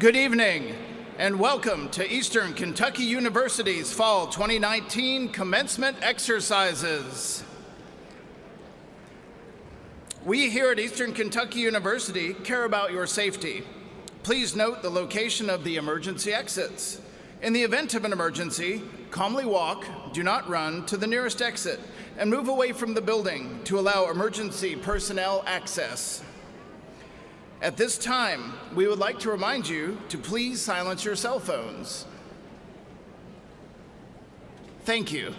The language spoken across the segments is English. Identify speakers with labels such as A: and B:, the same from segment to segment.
A: Good evening, and welcome to Eastern Kentucky University's Fall 2019 Commencement Exercises. We here at Eastern Kentucky University care about your safety. Please note the location of the emergency exits. In the event of an emergency, calmly walk, do not run, to the nearest exit, and move away from the building to allow emergency personnel access. At this time, we would like to remind you to please silence your cell phones. Thank you.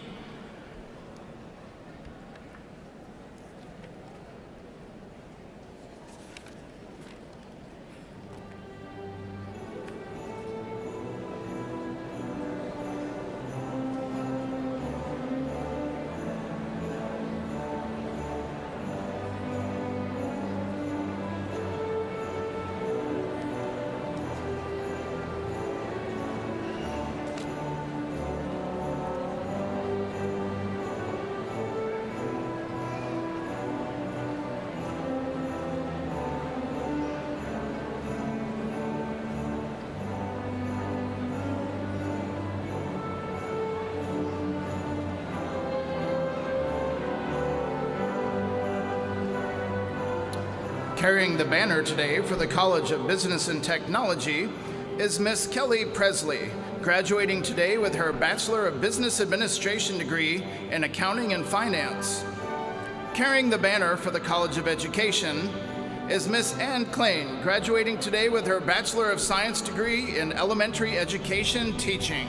A: Carrying the banner today for the College of Business and Technology is Miss Kelly Presley, graduating today with her Bachelor of Business Administration degree in Accounting and Finance. Carrying the banner for the College of Education is Miss Ann Klain, graduating today with her Bachelor of Science degree in Elementary Education Teaching.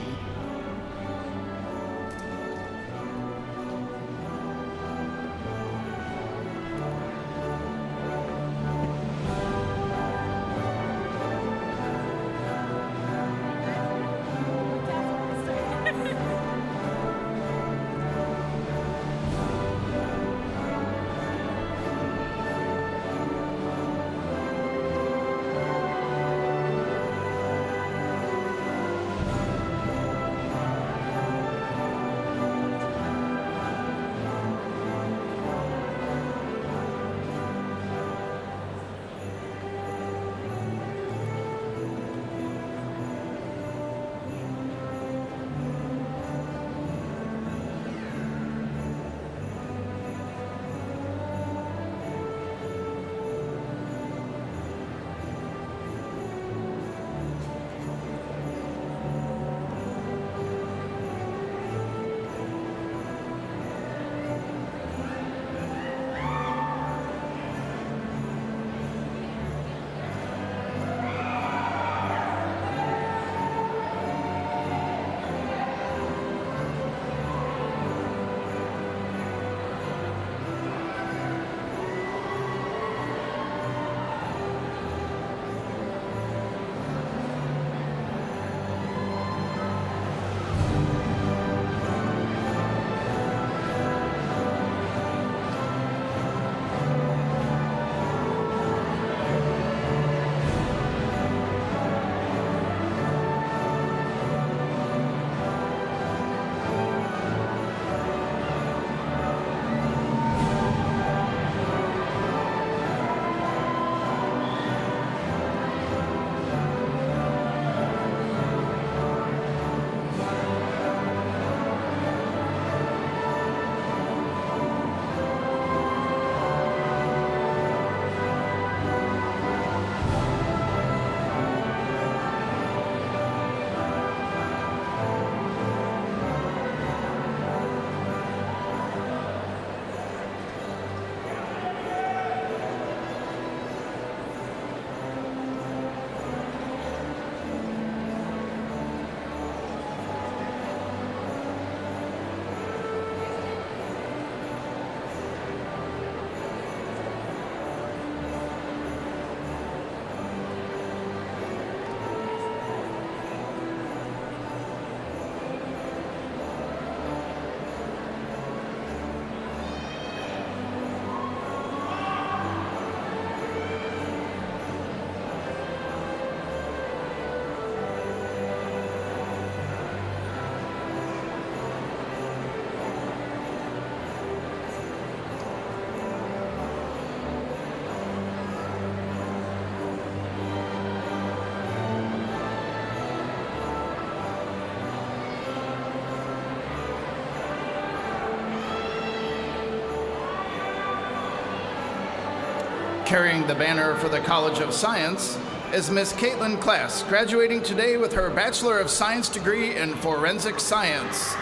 A: carrying the banner for the College of Science is Miss Caitlin Klass, graduating today with her Bachelor of Science degree in Forensic Science.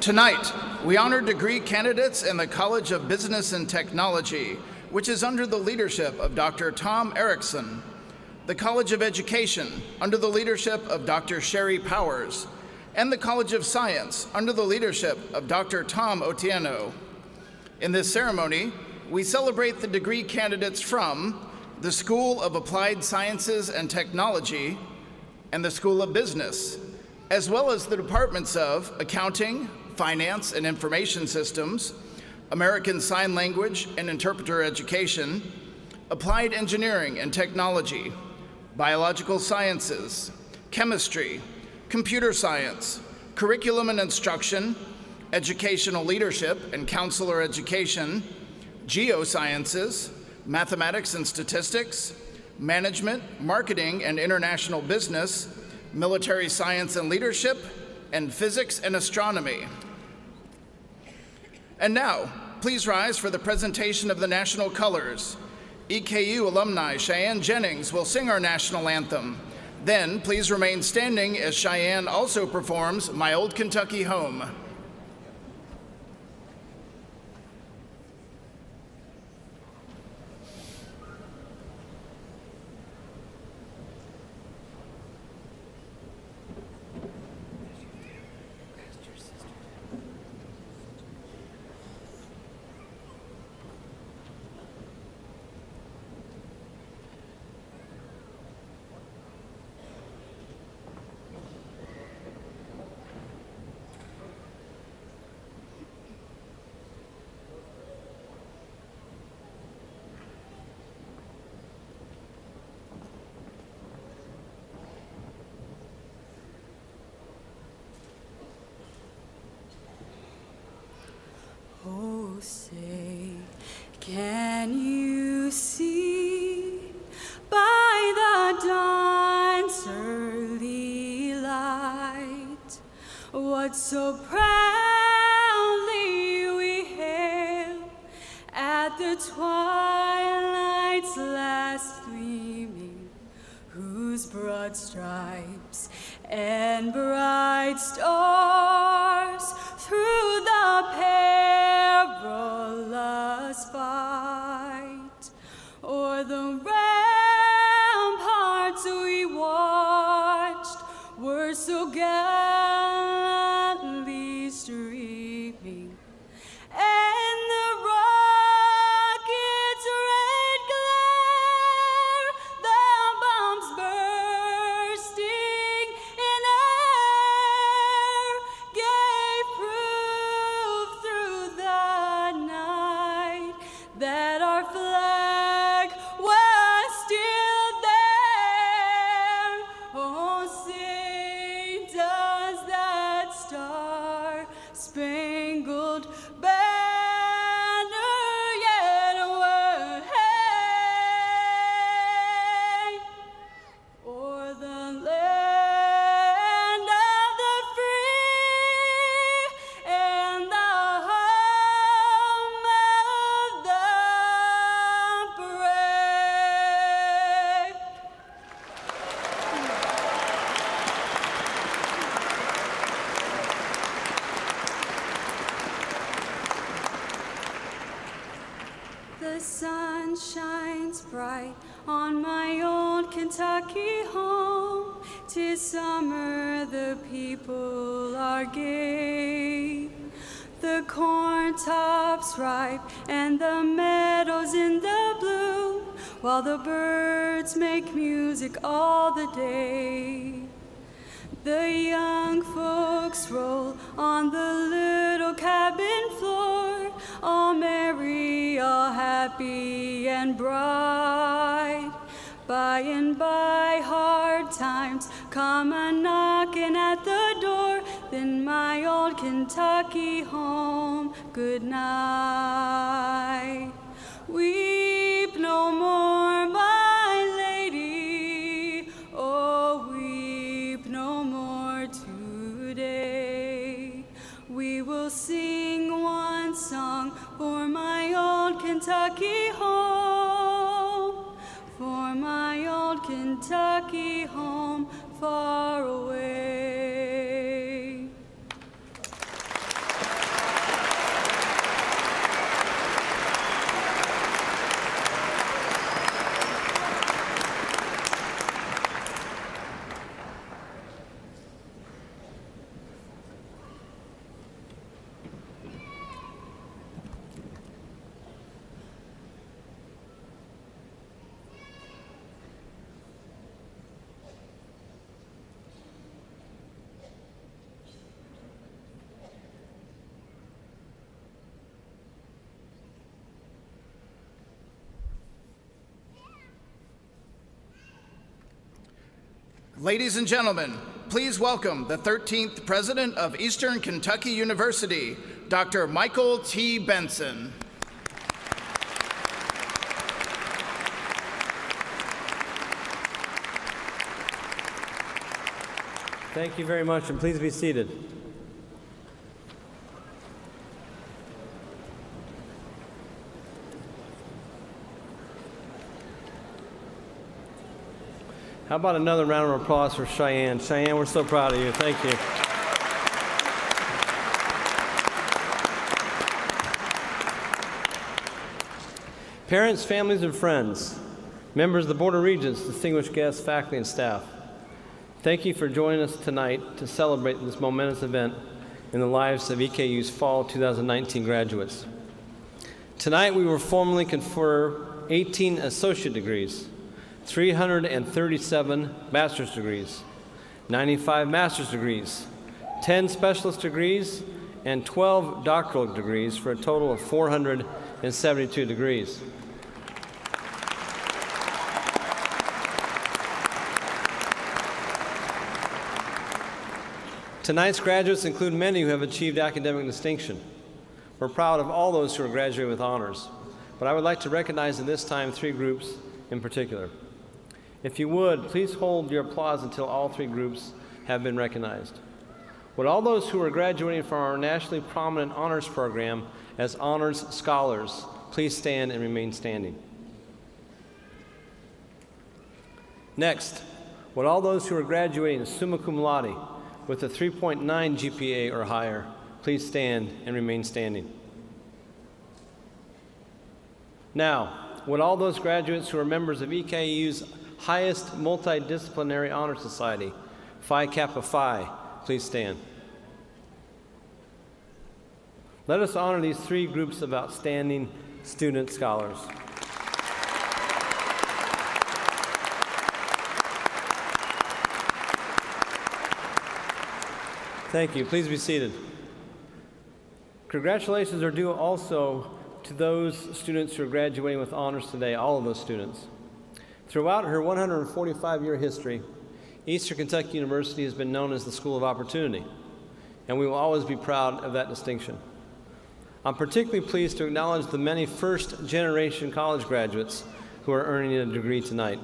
A: Tonight, we honor degree candidates in the College of Business and Technology, which is under the leadership of Dr. Tom Erickson. the College of Education, under the leadership of Dr. Sherry Powers, and the College of Science, under the leadership of Dr. Tom Otieno. In this ceremony, we celebrate the degree candidates from the School of Applied Sciences and Technology and the School of Business, as well as the departments of Accounting, Finance and Information Systems, American Sign Language and Interpreter Education, Applied Engineering and Technology, Biological Sciences, Chemistry, Computer Science, Curriculum and Instruction, Educational Leadership and Counselor Education, Geosciences, Mathematics and Statistics, Management, Marketing and International Business, Military Science and Leadership, and Physics and Astronomy. And now, please rise for the presentation of the national colors. EKU alumni Cheyenne Jennings will sing our national anthem. Then, please remain standing as Cheyenne also performs My Old Kentucky Home.
B: Oh, say, can you see by the dawn's early light what so proudly we hail at the twilight's last gleaming, whose broad stripes and bright stars through the perilous fight o'er the ramparts we watched were so gallantly streaming, and the rocket's red glare, the bombs bursting in air, gave proof through the night that our flag was still there. Oh, say, does that star-spangled banner yet wave o'er the land of the free and the home of the brave? The sun shines bright on my old Kentucky home. 'Tis summer, the people are gay. The corn tops ripe and the meadows in the bloom, while the birds make music all the day. The young folks roll on the little cabin floor, all merry, all happy and bright. By and by hard times come a-knocking at the door, then my old Kentucky home, good night. Weep no more, my lady, oh, weep no more today. We will sing one song for my old Kentucky home, for my old Kentucky home far away.
A: Ladies and gentlemen, please welcome the 13th President of Eastern Kentucky University, Dr. Michael T. Benson.
C: Thank you very much, and please be seated. How about another round of applause for Cheyenne? Cheyenne, we're so proud of you. Thank you. Parents, families, and friends, members of the Board of Regents, distinguished guests, faculty, and staff, thank you for joining us tonight to celebrate this momentous event in the lives of EKU's Fall 2019 graduates. Tonight, we will formally confer 18 associate degrees, 337 bachelor's degrees, 95 master's degrees, 10 specialist degrees, and 12 doctoral degrees for a total of 472 degrees. Tonight's graduates include many who have achieved academic distinction. We're proud of all those who are graduating with honors, but I would like to recognize at this time 3 groups in particular. If you would, please hold your applause until all 3 groups have been recognized. Would all those who are graduating from our nationally prominent honors program as honors scholars please stand and remain standing. Next, would all those who are graduating summa cum laude with a 3.9 GPA or higher please stand and remain standing. Now, would all those graduates who are members of EKU's highest multidisciplinary honor society, Phi Kappa Phi, please stand. Let us honor these 3 groups of outstanding student scholars. Thank you. Please be seated. Congratulations are due also to those students who are graduating with honors today, all of those students. Throughout her 145-year history, Eastern Kentucky University has been known as the School of Opportunity, and we will always be proud of that distinction. I'm particularly pleased to acknowledge the many first-generation college graduates who are earning a degree tonight.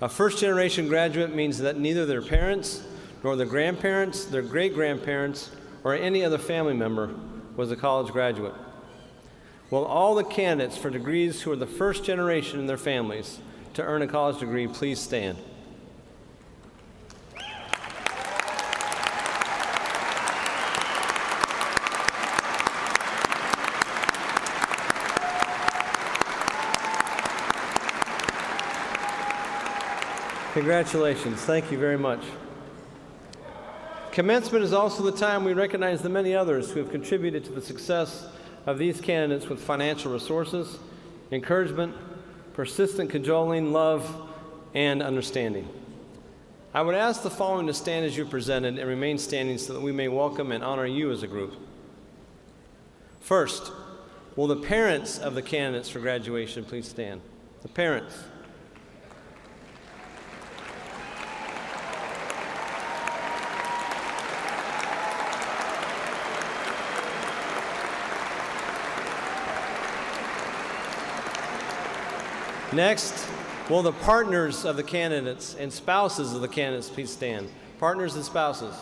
C: A first-generation graduate means that neither their parents, nor their grandparents, their great-grandparents, or any other family member was a college graduate. Will all the candidates for degrees who are the first generation in their families to earn a college degree please stand? Congratulations. Thank you very much. Commencement is also the time we recognize the many others who have contributed to the success of these candidates with financial resources, encouragement, persistent cajoling, love, and understanding. I would ask the following to stand as you presented and remain standing so that we may welcome and honor you as a group. First, will the parents of the candidates for graduation please stand? The parents. Next, will the partners of the candidates and spouses of the candidates please stand? Partners and spouses.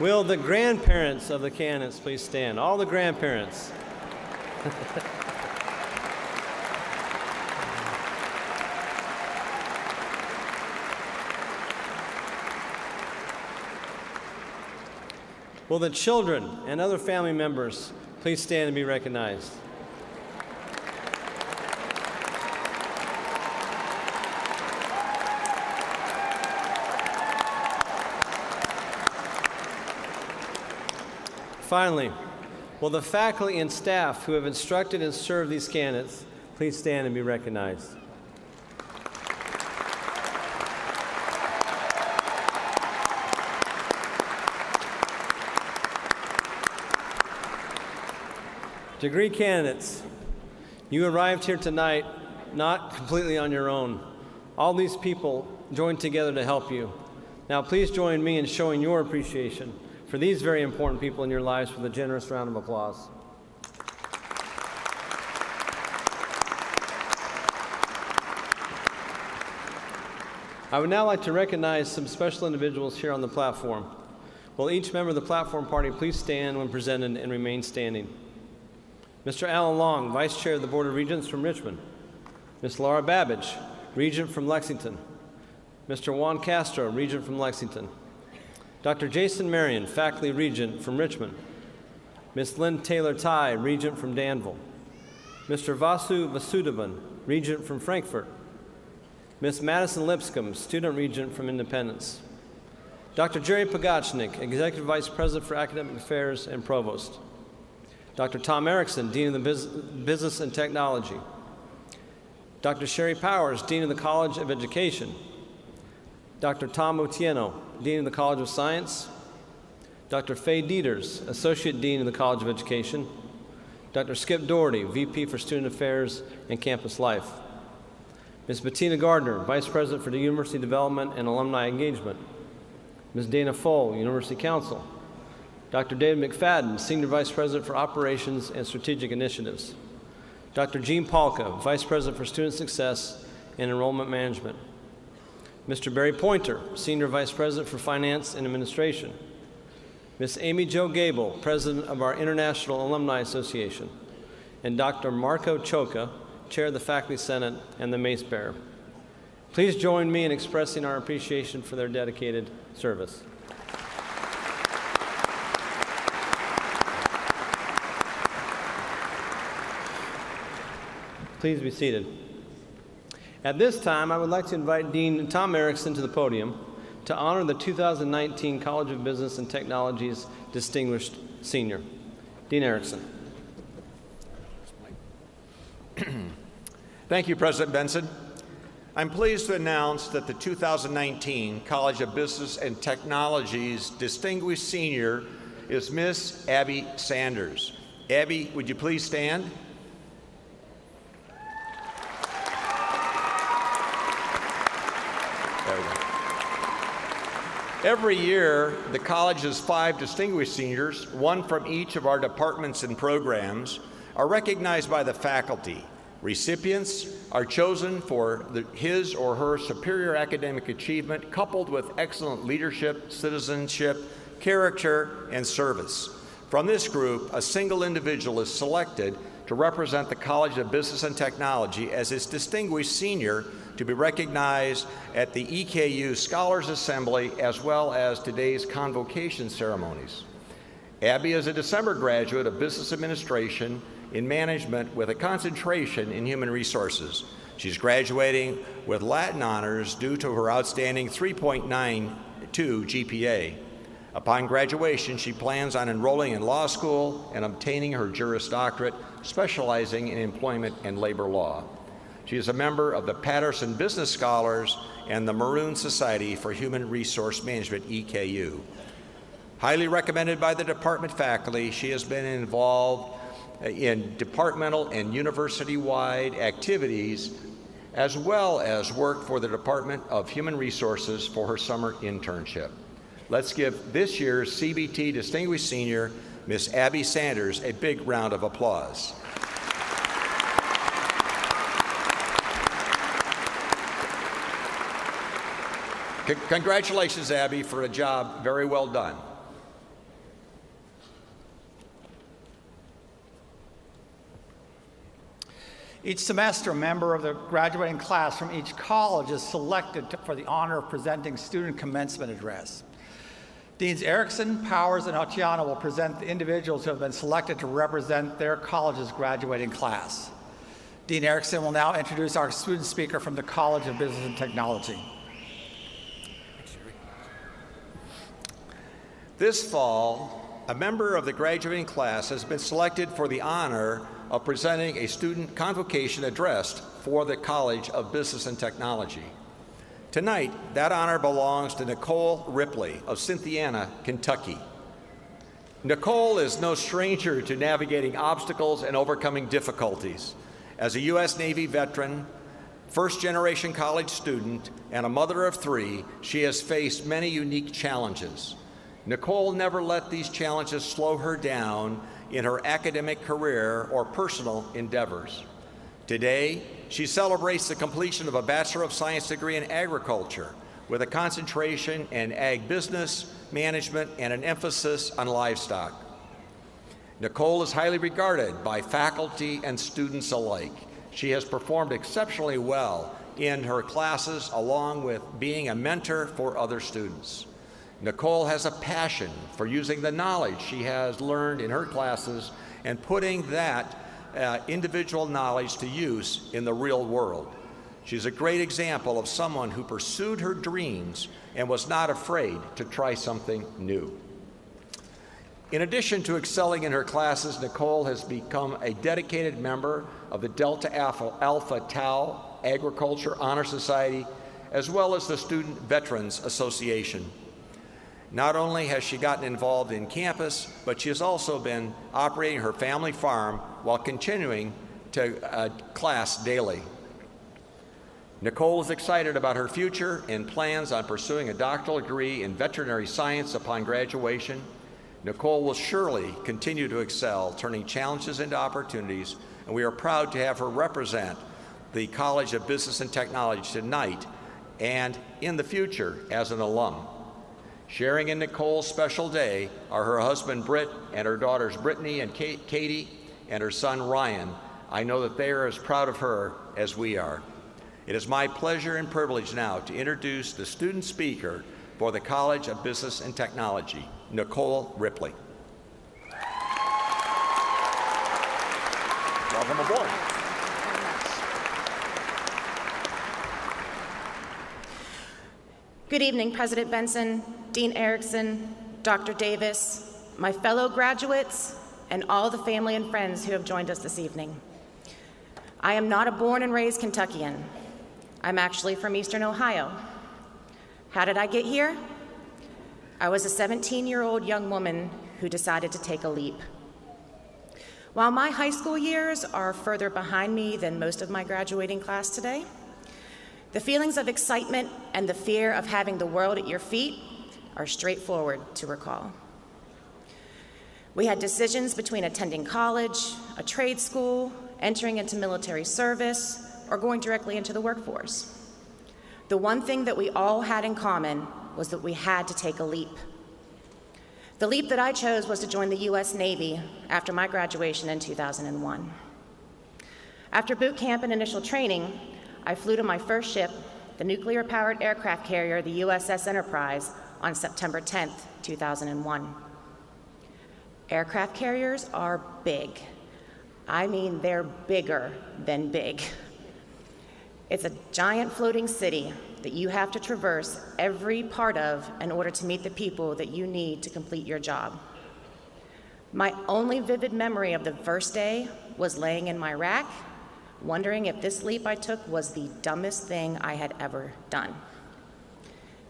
C: Will the grandparents of the candidates please stand? All the grandparents. Will the children and other family members please stand and be recognized? Finally, will the faculty and staff who have instructed and served these candidates please stand and be recognized? Degree candidates, you arrived here tonight not completely on your own. All these people joined together to help you. Now please join me in showing your appreciation for these very important people in your lives with a generous round of applause. I would now like to recognize some special individuals here on the platform. Will each member of the platform party please stand when presented and remain standing? Mr. Alan Long, Vice Chair of the Board of Regents from Richmond. Ms. Laura Babbage, Regent from Lexington. Mr. Juan Castro, Regent from Lexington. Dr. Jason Marion, Faculty Regent from Richmond. Ms. Lynn Taylor-Tai, Regent from Danville. Mr. Vasu Vasudevan, Regent from Frankfurt. Ms. Madison Lipscomb, Student Regent from Independence. Dr. Jerry Pogachnik, Executive Vice President for Academic Affairs and Provost. Dr. Tom Erickson, Dean of the Business and Technology. Dr. Sherry Powers, Dean of the College of Education. Dr. Tom Otieno, Dean of the College of Science. Dr. Faye Dieters, Associate Dean of the College of Education. Dr. Skip Doherty, VP for Student Affairs and Campus Life. Ms. Bettina Gardner, Vice President for the University Development and Alumni Engagement. Ms. Dana Fole, University Counsel. Dr. David McFadden, Senior Vice President for Operations and Strategic Initiatives. Dr. Jean Palka, Vice President for Student Success and Enrollment Management. Mr. Barry Pointer, Senior Vice President for Finance and Administration. Ms. Amy Jo Gable, President of our International Alumni Association. And Dr. Marco Choka, Chair of the Faculty Senate and the Mace Bearer. Please join me in expressing our appreciation for their dedicated service. Please be seated. At this time, I would like to invite Dean Tom Erickson to the podium to honor the 2019 College of Business and Technology's Distinguished Senior. Dean Erickson.
D: Thank you, President Benson. I'm pleased to announce that the 2019 College of Business and Technology's Distinguished Senior is Miss Abby Sanders. Abby, would you please stand? There we go. Every year, the college's 5 distinguished seniors, one from each of our departments and programs, are recognized by the faculty. Recipients are chosen for his or her superior academic achievement coupled with excellent leadership, citizenship, character, and service. From this group, a single individual is selected to represent the College of Business and Technology as its distinguished senior to be recognized at the EKU Scholars Assembly as well as today's convocation ceremonies. Abby is a December graduate of Business Administration in Management with a concentration in Human Resources. She's graduating with Latin honors due to her outstanding 3.92 GPA. Upon graduation, she plans on enrolling in law school and obtaining her Juris Doctorate, specializing in employment and labor law. She is a member of the Patterson Business Scholars and the Maroon Society for Human Resource Management, EKU. Highly recommended by the department faculty, she has been involved in departmental and university-wide activities, as well as work for the Department of Human Resources for her summer internship. Let's give this year's CBT Distinguished Senior, Miss Abby Sanders, a big round of applause. Congratulations, Abby, for a job very well done.
E: Each semester, a member of the graduating class from each college is selected for the honor of presenting student commencement address. Deans Erickson, Powers, and Otiano will present the individuals who have been selected to represent their college's graduating class. Dean Erickson will now introduce our student speaker from the College of Business and Technology.
D: This fall, a member of the graduating class has been selected for the honor of presenting a student convocation address for the College of Business and Technology. Tonight, that honor belongs to Nicole Ripley of Cynthiana, Kentucky. Nicole is no stranger to navigating obstacles and overcoming difficulties. As a U.S. Navy veteran, first-generation college student, and a mother of 3, she has faced many unique challenges. Nicole never let these challenges slow her down in her academic career or personal endeavors. Today, she celebrates the completion of a Bachelor of Science degree in agriculture with a concentration in ag business, management, and an emphasis on livestock. Nicole is highly regarded by faculty and students alike. She has performed exceptionally well in her classes, along with being a mentor for other students. Nicole has a passion for using the knowledge she has learned in her classes and putting that individual knowledge to use in the real world. She's a great example of someone who pursued her dreams and was not afraid to try something new. In addition to excelling in her classes, Nicole has become a dedicated member of the Delta Alpha Tau Agriculture Honor Society, as well as the Student Veterans Association. Not only has she gotten involved in campus, but she has also been operating her family farm while continuing to class daily. Nicole is excited about her future and plans on pursuing a doctoral degree in veterinary science upon graduation. Nicole will surely continue to excel, turning challenges into opportunities, and we are proud to have her represent the College of Business and Technology tonight and in the future as an alum. Sharing in Nicole's special day are her husband Britt and her daughters Brittany and Katie and her son Ryan. I know that they are as proud of her as we are. It is my pleasure and privilege now to introduce the student speaker for the College of Business and Technology, Nicole Ripley. Welcome aboard.
F: Good evening, President Benson, Dean Erickson, Dr. Davis, my fellow graduates, and all the family and friends who have joined us this evening. I am not a born and raised Kentuckian. I'm actually from Eastern Ohio. How did I get here? I was a 17-year-old young woman who decided to take a leap. While my high school years are further behind me than most of my graduating class today, the feelings of excitement and the fear of having the world at your feet are straightforward to recall. We had decisions between attending college, a trade school, entering into military service, or going directly into the workforce. The one thing that we all had in common was that we had to take a leap. The leap that I chose was to join the U.S. Navy after my graduation in 2001. After boot camp and initial training, I flew to my first ship, the nuclear-powered aircraft carrier, the USS Enterprise, on September 10th, 2001. Aircraft carriers are big. I mean, they're bigger than big. It's a giant floating city that you have to traverse every part of in order to meet the people that you need to complete your job. My only vivid memory of the first day was laying in my rack, wondering if this leap I took was the dumbest thing I had ever done.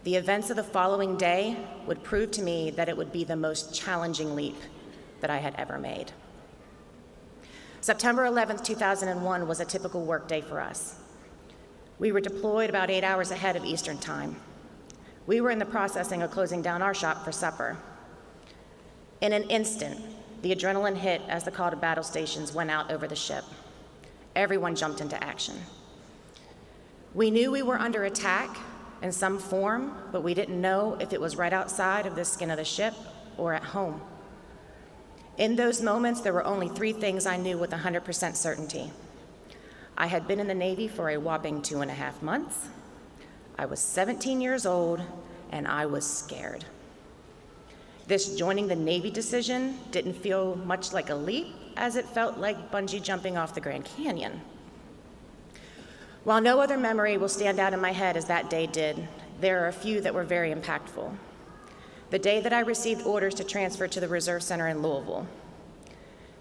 F: The events of the following day would prove to me that it would be the most challenging leap that I had ever made. September 11th, 2001 was a typical work day for us. We were deployed about 8 hours ahead of Eastern Time. We were in the processing of closing down our shop for supper. In an instant, the adrenaline hit as the call to battle stations went out over the ship. Everyone jumped into action. We knew we were under attack in some form, but we didn't know if it was right outside of the skin of the ship or at home. In those moments, there were only 3 things I knew with 100% certainty. I had been in the Navy for a whopping 2.5 months. I was 17 years old, and I was scared. This joining the Navy decision didn't feel much like a leap, as it felt like bungee jumping off the Grand Canyon. While no other memory will stand out in my head as that day did, there are a few that were very impactful. The day that I received orders to transfer to the Reserve Center in Louisville.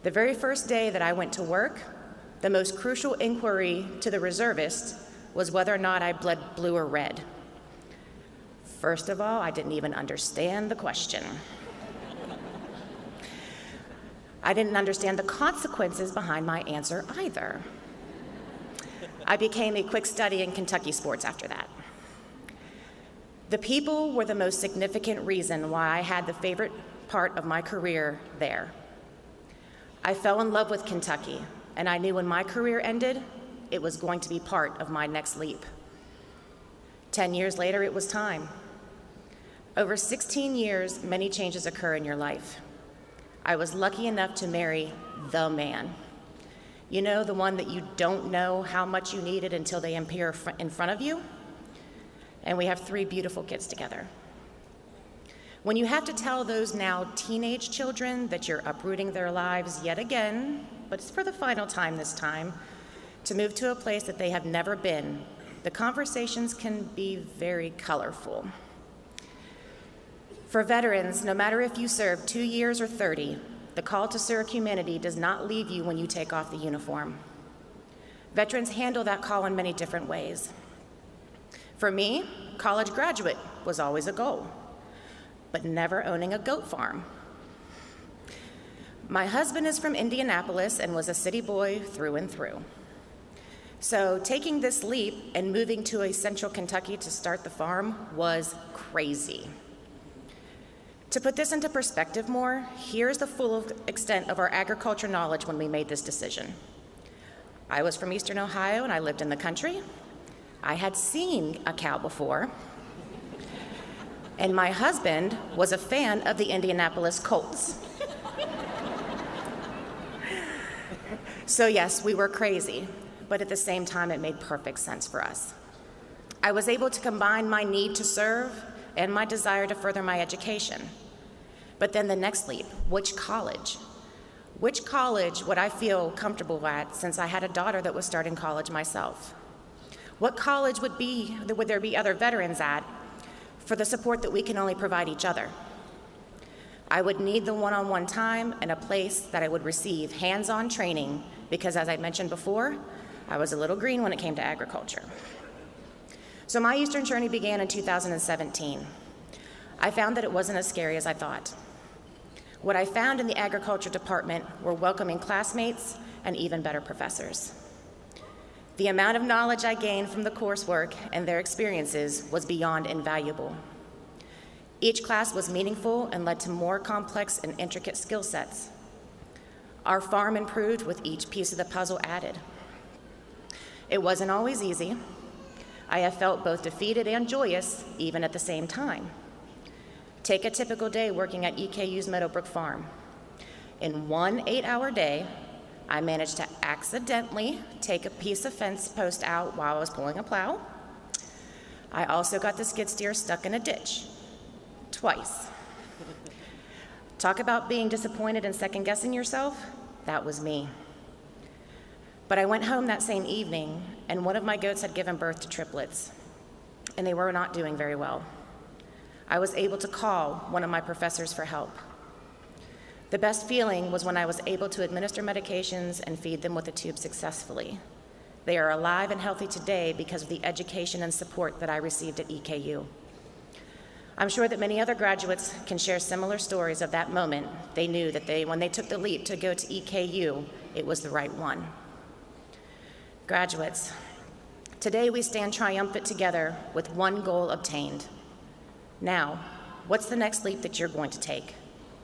F: The very first day that I went to work, the most crucial inquiry to the reservist was whether or not I bled blue or red. First of all, I didn't even understand the question. I didn't understand the consequences behind my answer either. I became a quick study in Kentucky sports after that. The people were the most significant reason why I had the favorite part of my career there. I fell in love with Kentucky, and I knew when my career ended, it was going to be part of my next leap. 10 years later, it was time. Over 16 years, many changes occur in your life. I was lucky enough to marry the man. You know, the one that you don't know how much you needed until they appear in front of you? And we have 3 beautiful kids together. When you have to tell those now teenage children that you're uprooting their lives yet again, but it's for the final time this time, to move to a place that they have never been, the conversations can be very colorful. For veterans, no matter if you serve 2 years or 30, the call to serve humanity does not leave you when you take off the uniform. Veterans handle that call in many different ways. For me, college graduate was always a goal, but never owning a goat farm. My husband is from Indianapolis and was a city boy through and through. So taking this leap and moving to a central Kentucky to start the farm was crazy. To put this into perspective more, here's the full extent of our agriculture knowledge when we made this decision. I was from Eastern Ohio and I lived in the country. I had seen a cow before. And my husband was a fan of the Indianapolis Colts. So yes, we were crazy, but at the same time, it made perfect sense for us. I was able to combine my need to serve and my desire to further my education. But then the next leap, which college? Which college would I feel comfortable at since I had a daughter that was starting college myself? What college would there be other veterans at for the support that we can only provide each other? I would need the one-on-one time and a place that I would receive hands-on training because, as I mentioned before, I was a little green when it came to agriculture. So my Eastern journey began in 2017. I found that it wasn't as scary as I thought. What I found in the agriculture department were welcoming classmates and even better professors. The amount of knowledge I gained from the coursework and their experiences was beyond invaluable. Each class was meaningful and led to more complex and intricate skill sets. Our farm improved with each piece of the puzzle added. It wasn't always easy. I have felt both defeated and joyous, even at the same time. Take a typical day working at EKU's Meadowbrook Farm. In one 8-hour day, I managed to accidentally take a piece of fence post out while I was pulling a plow. I also got the skid steer stuck in a ditch, twice. Talk about being disappointed and second-guessing yourself, that was me. But I went home that same evening, and one of my goats had given birth to triplets, and they were not doing very well. I was able to call one of my professors for help. The best feeling was when I was able to administer medications and feed them with a tube successfully. They are alive and healthy today because of the education and support that I received at EKU. I'm sure that many other graduates can share similar stories of that moment. They knew that when they took the leap to go to EKU, it was the right one. Graduates, today we stand triumphant together with one goal obtained. Now, what's the next leap that you're going to take?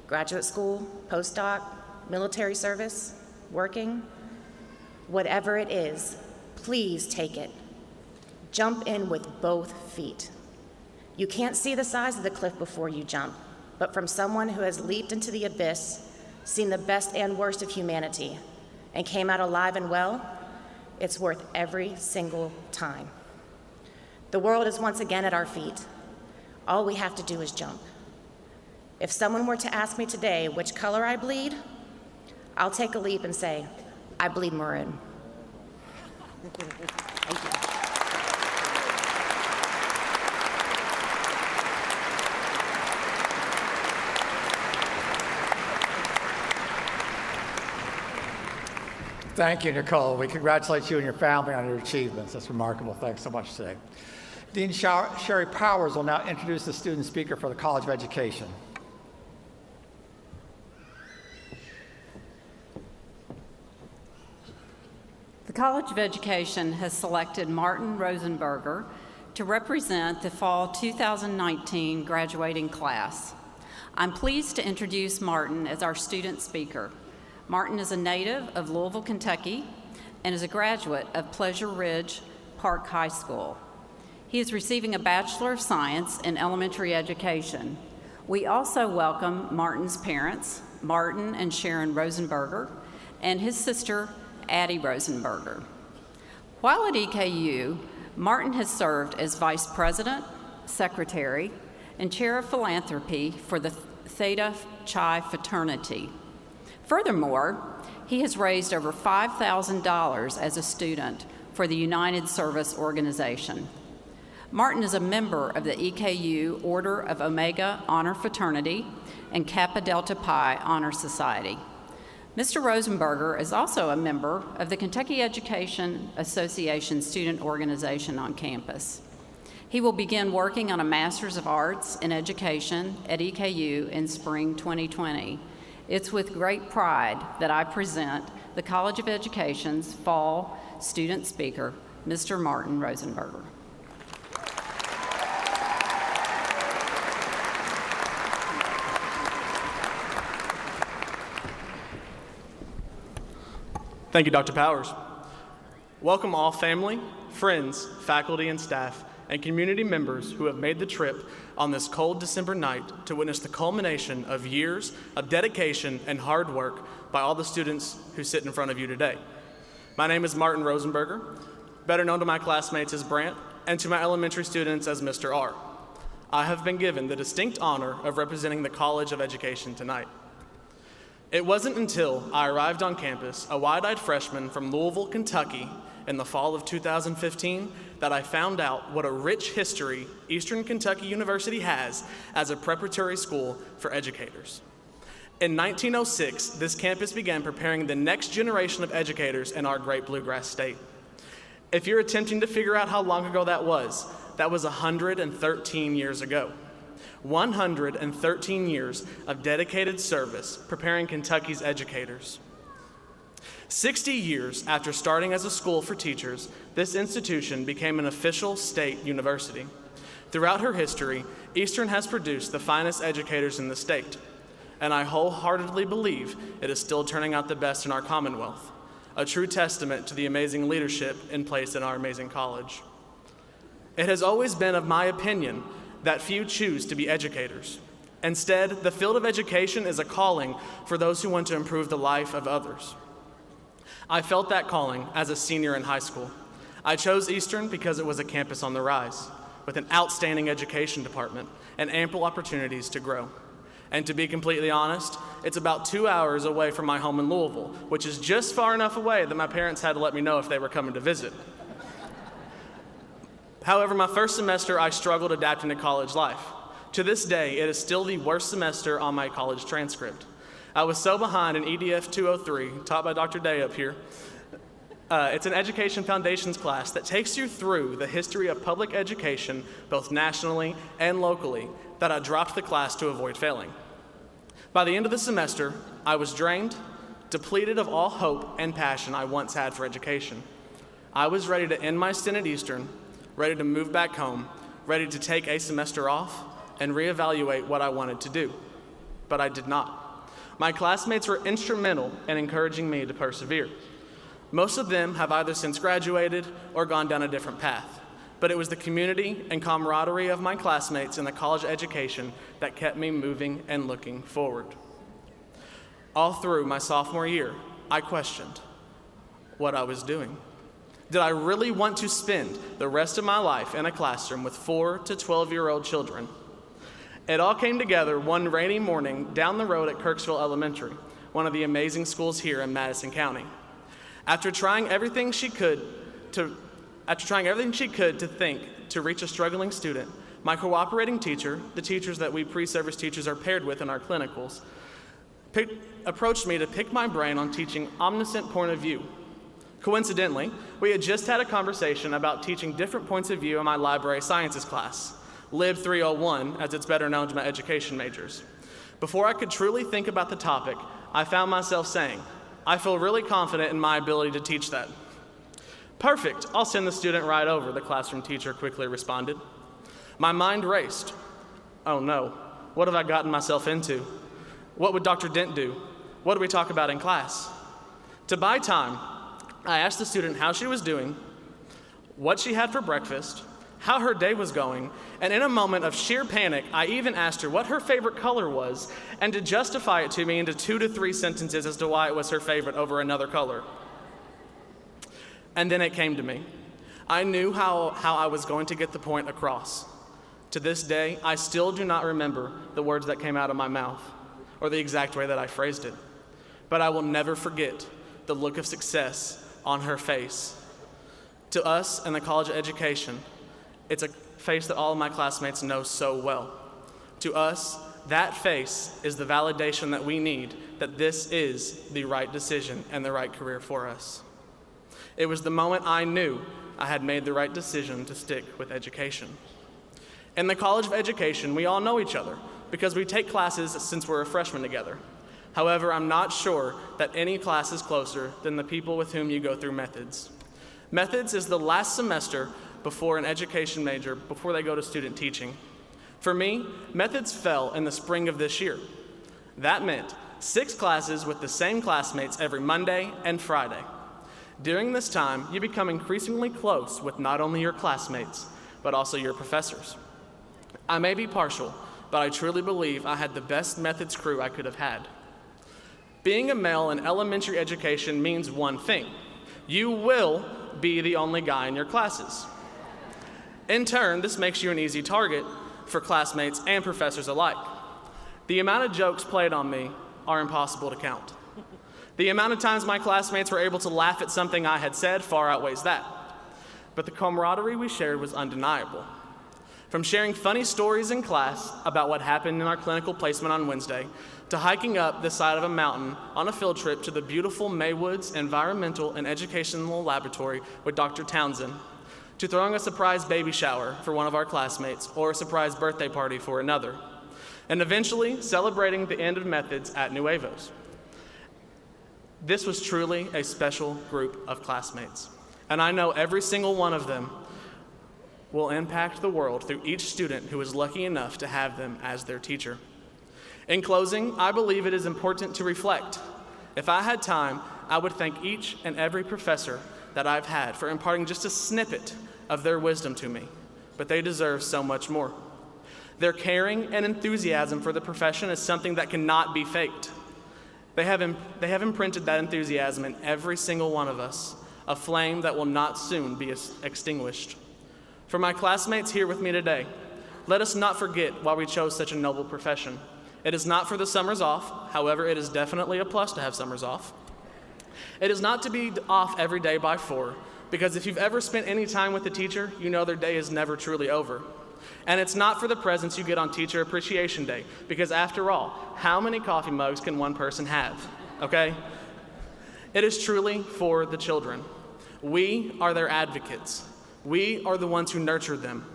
F: Graduate school, postdoc, military service, working? Whatever it is, please take it. Jump in with both feet. You can't see the size of the cliff before you jump, but from someone who has leaped into the abyss, seen the best and worst of humanity, and came out alive and well, it's worth every single time. The world is once again at our feet. All we have to do is jump. If someone were to ask me today which color I bleed, I'll take a leap and say, I bleed maroon. Thank you.
E: Thank you, Nicole. We congratulate you and your family on your achievements. That's remarkable. Thanks so much today. Dean Sherry Powers will now introduce the student speaker for the College of Education.
G: The College of Education has selected Martin Rosenberger to represent the fall 2019 graduating class. I'm pleased to introduce Martin as our student speaker. Martin is a native of Louisville, Kentucky, and is a graduate of Pleasure Ridge Park High School. He is receiving a Bachelor of Science in Elementary Education. We also welcome Martin's parents, Martin and Sharon Rosenberger, and his sister, Addie Rosenberger. While at EKU, Martin has served as Vice President, Secretary, and Chair of Philanthropy for the Theta Chi Fraternity. Furthermore, he has raised over $5,000 as a student for the United Service Organization. Martin is a member of the EKU Order of Omega Honor Fraternity and Kappa Delta Pi Honor Society. Mr. Rosenberger is also a member of the Kentucky Education Association student organization on campus. He will begin working on a Master's of Arts in Education at EKU in spring 2020. It's with great pride that I present the College of Education's fall student speaker, Mr. Martin Rosenberger.
H: Thank you, Dr. Powers. Welcome all family, friends, faculty, and staff, and community members who have made the trip on this cold December night to witness the culmination of years of dedication and hard work by all the students who sit in front of you today. My name is Martin Rosenberger, better known to my classmates as Brant, and to my elementary students as Mr. R. I have been given the distinct honor of representing the College of Education tonight. It wasn't until I arrived on campus, a wide-eyed freshman from Louisville, Kentucky, in the fall of 2015, that I found out what a rich history Eastern Kentucky University has as a preparatory school for educators. In 1906, this campus began preparing the next generation of educators in our great bluegrass state. If you're attempting to figure out how long ago that was 113 years ago. 113 years of dedicated service preparing Kentucky's educators. 60 years after starting as a school for teachers, this institution became an official state university. Throughout her history, Eastern has produced the finest educators in the state, and I wholeheartedly believe it is still turning out the best in our Commonwealth, a true testament to the amazing leadership in place in our amazing college. It has always been of my opinion that few choose to be educators. Instead, the field of education is a calling for those who want to improve the life of others. I felt that calling as a senior in high school. I chose Eastern because it was a campus on the rise, with an outstanding education department and ample opportunities to grow. And to be completely honest, it's about 2 hours away from my home in Louisville, which is just far enough away that my parents had to let me know if they were coming to visit. However, my first semester, I struggled adapting to college life. To this day, it is still the worst semester on my college transcript. I was so behind in EDF 203, taught by Dr. Day up here. It's an education foundations class that takes you through the history of public education, both nationally and locally, that I dropped the class to avoid failing. By the end of the semester, I was drained, depleted of all hope and passion I once had for education. I was ready to end my stint at Eastern, ready to move back home, ready to take a semester off and reevaluate what I wanted to do. But I did not. My classmates were instrumental in encouraging me to persevere. Most of them have either since graduated or gone down a different path. But it was the community and camaraderie of my classmates in the college education that kept me moving and looking forward. All through my sophomore year, I questioned what I was doing. Did I really want to spend the rest of my life in a classroom with 4 to 12-year-old children? It all came together one rainy morning down the road at Kirksville Elementary, one of the amazing schools here in Madison County. After trying everything she could to think to reach a struggling student, my cooperating teacher, the teachers that we pre-service teachers are paired with in our clinicals, approached me to pick my brain on teaching omniscient point of view. Coincidentally, we had just had a conversation about teaching different points of view in my library sciences class, Lib 301, as it's better known to my education majors. Before I could truly think about the topic, I found myself saying, I feel really confident in my ability to teach that. "Perfect, I'll send the student right over," the classroom teacher quickly responded. My mind raced. Oh no, what have I gotten myself into? What would Dr. Dent do? What do we talk about in class? To buy time, I asked the student how she was doing, what she had for breakfast, how her day was going, and in a moment of sheer panic, I even asked her what her favorite color was, and to justify it to me into 2 to 3 sentences as to why it was her favorite over another color. And then it came to me. I knew how I was going to get the point across. To this day, I still do not remember the words that came out of my mouth or the exact way that I phrased it. But I will never forget the look of success on her face. To us in the College of Education, it's a face that all of my classmates know so well. To us, that face is the validation that we need that this is the right decision and the right career for us. It was the moment I knew I had made the right decision to stick with education. In the College of Education, we all know each other because we take classes since we're a freshman together. However, I'm not sure that any class is closer than the people with whom you go through Methods. Methods is the last semester before an education major, before they go to student teaching. For me, Methods fell in the spring of this year. That meant 6 classes with the same classmates every Monday and Friday. During this time, you become increasingly close with not only your classmates, but also your professors. I may be partial, but I truly believe I had the best Methods crew I could have had. Being a male in elementary education means one thing: you will be the only guy in your classes. In turn, this makes you an easy target for classmates and professors alike. The amount of jokes played on me are impossible to count. The amount of times my classmates were able to laugh at something I had said far outweighs that. But the camaraderie we shared was undeniable. From sharing funny stories in class about what happened in our clinical placement on Wednesday, to hiking up the side of a mountain on a field trip to the beautiful Maywoods Environmental and Educational Laboratory with Dr. Townsend, to throwing a surprise baby shower for one of our classmates or a surprise birthday party for another, and eventually celebrating the end of Methods at Nuevos. This was truly a special group of classmates, and I know every single one of them will impact the world through each student who is lucky enough to have them as their teacher. In closing, I believe it is important to reflect. If I had time, I would thank each and every professor that I've had for imparting just a snippet of their wisdom to me, but they deserve so much more. Their caring and enthusiasm for the profession is something that cannot be faked. They have imprinted that enthusiasm in every single one of us, a flame that will not soon be extinguished. For my classmates here with me today, let us not forget why we chose such a noble profession. It is not for the summers off. However, it is definitely a plus to have summers off. It is not to be off every day by 4, because if you've ever spent any time with a teacher, you know their day is never truly over. And it's not for the presents you get on Teacher Appreciation Day, because after all, how many coffee mugs can one person have, okay? It is truly for the children. We are their advocates. We are the ones who nurture them.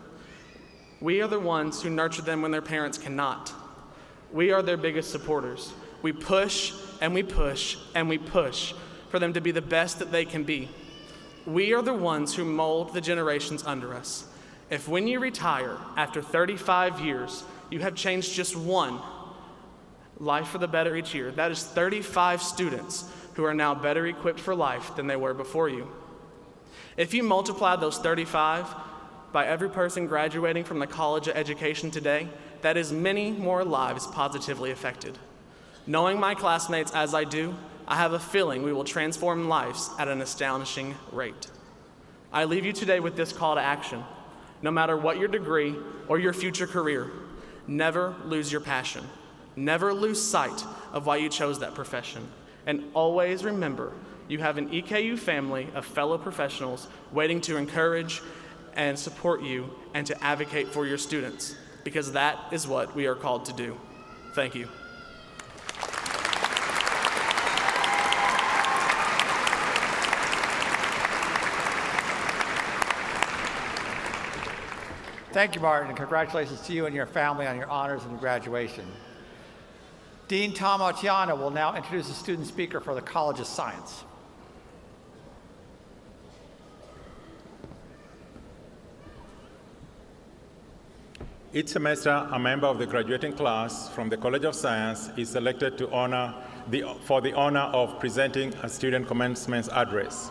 H: We are the ones who nurture them when their parents cannot. We are their biggest supporters. We push and we push and we push for them to be the best that they can be. We are the ones who mold the generations under us. If when you retire after 35 years, you have changed just one life for the better each year, that is 35 students who are now better equipped for life than they were before you. If you multiply those 35 by every person graduating from the College of Education today, that is many more lives positively affected. Knowing my classmates as I do, I have a feeling we will transform lives at an astonishing rate. I leave you today with this call to action. No matter what your degree or your future career, never lose your passion. Never lose sight of why you chose that profession. And always remember, you have an EKU family of fellow professionals waiting to encourage and support you and to advocate for your students, because that is what we are called to do. Thank you.
E: Thank you, Martin, and congratulations to you and your family on your honors and graduation. Dean Tom Otiana will now introduce a student speaker for the College of Science.
I: Each semester, a member of the graduating class from the College of Science is selected for the honor of presenting a student commencement address.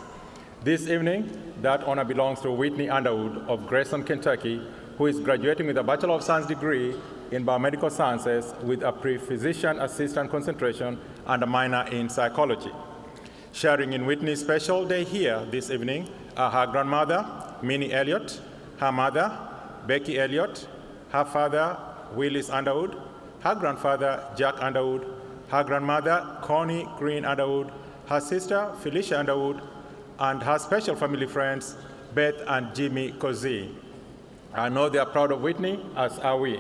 I: This evening, that honor belongs to Whitney Underwood of Grayson, Kentucky, who is graduating with a Bachelor of Science degree in Biomedical Sciences with a pre-physician assistant concentration and a minor in psychology. Sharing in Whitney's special day here this evening are her grandmother, Minnie Elliott, her mother, Becky Elliott, her father, Willis Underwood, her grandfather, Jack Underwood, her grandmother, Connie Green Underwood, her sister, Felicia Underwood, and her special family friends, Beth and Jimmy Cozy. I know they are proud of Whitney, as are we.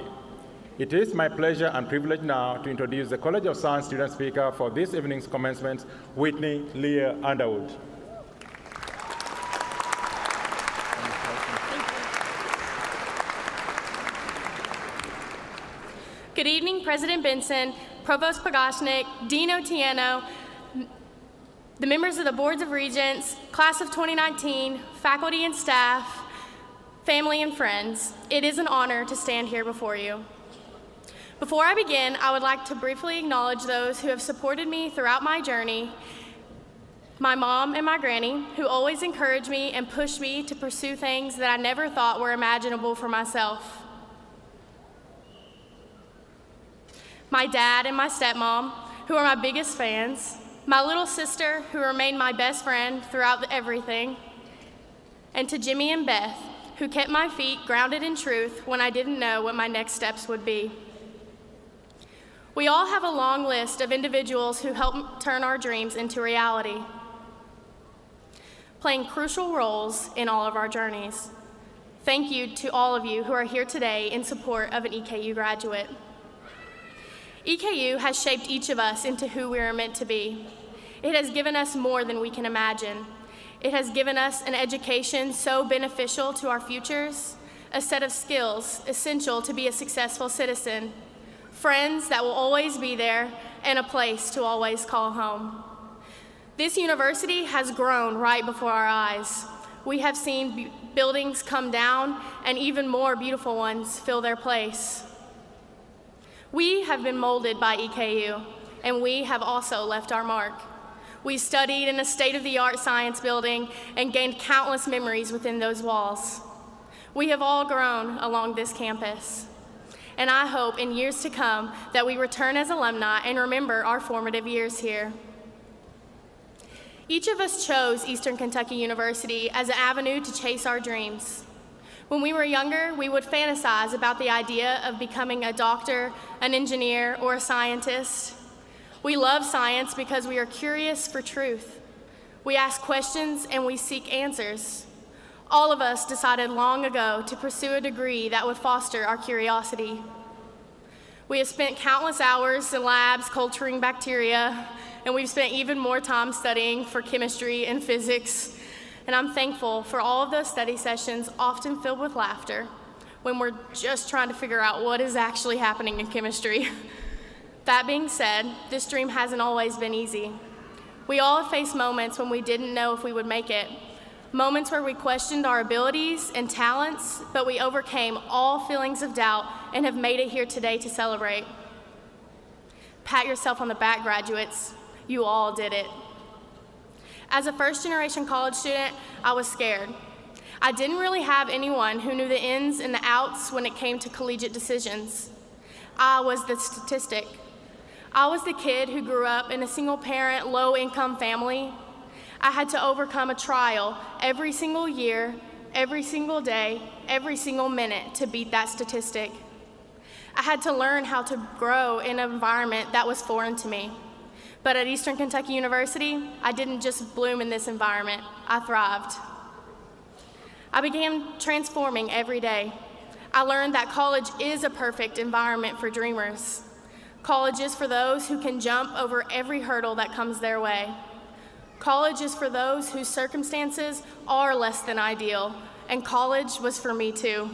I: It is my pleasure and privilege now to introduce the College of Science student speaker for this evening's commencement, Whitney Leah Underwood.
J: Good evening, President Benson, Provost Pagashnik, Dean Otieno, the members of the Boards of Regents, Class of 2019, faculty and staff, family and friends. It is an honor to stand here before you. Before I begin, I would like to briefly acknowledge those who have supported me throughout my journey, my mom and my granny, who always encouraged me and pushed me to pursue things that I never thought were imaginable for myself. My dad and my stepmom, who are my biggest fans, my little sister, who remained my best friend throughout everything, and to Jimmy and Beth, who kept my feet grounded in truth when I didn't know what my next steps would be. We all have a long list of individuals who help turn our dreams into reality, playing crucial roles in all of our journeys. Thank you to all of you who are here today in support of an EKU graduate. EKU has shaped each of us into who we are meant to be. It has given us more than we can imagine. It has given us an education so beneficial to our futures, a set of skills essential to be a successful citizen, friends that will always be there, and a place to always call home. This university has grown right before our eyes. We have seen buildings come down and even more beautiful ones fill their place. We have been molded by EKU, and we have also left our mark. We studied in a state-of-the-art science building and gained countless memories within those walls. We have all grown along this campus, and I hope in years to come that we return as alumni and remember our formative years here. Each of us chose Eastern Kentucky University as an avenue to chase our dreams. When we were younger, we would fantasize about the idea of becoming a doctor, an engineer, or a scientist. We love science because we are curious for truth. We ask questions and we seek answers. All of us decided long ago to pursue a degree that would foster our curiosity. We have spent countless hours in labs culturing bacteria, and we've spent even more time studying for chemistry and physics. And I'm thankful for all of those study sessions, often filled with laughter, when we're just trying to figure out what is actually happening in chemistry. That being said, this dream hasn't always been easy. We all have faced moments when we didn't know if we would make it, moments where we questioned our abilities and talents, but we overcame all feelings of doubt and have made it here today to celebrate. Pat yourself on the back, graduates. You all did it. As a first-generation college student, I was scared. I didn't really have anyone who knew the ins and the outs when it came to collegiate decisions. I was the statistic. I was the kid who grew up in a single-parent, low-income family. I had to overcome a trial every single year, every single day, every single minute to beat that statistic. I had to learn how to grow in an environment that was foreign to me. But at Eastern Kentucky University, I didn't just bloom in this environment, I thrived. I began transforming every day. I learned that college is a perfect environment for dreamers. College is for those who can jump over every hurdle that comes their way. College is for those whose circumstances are less than ideal, and college was for me too.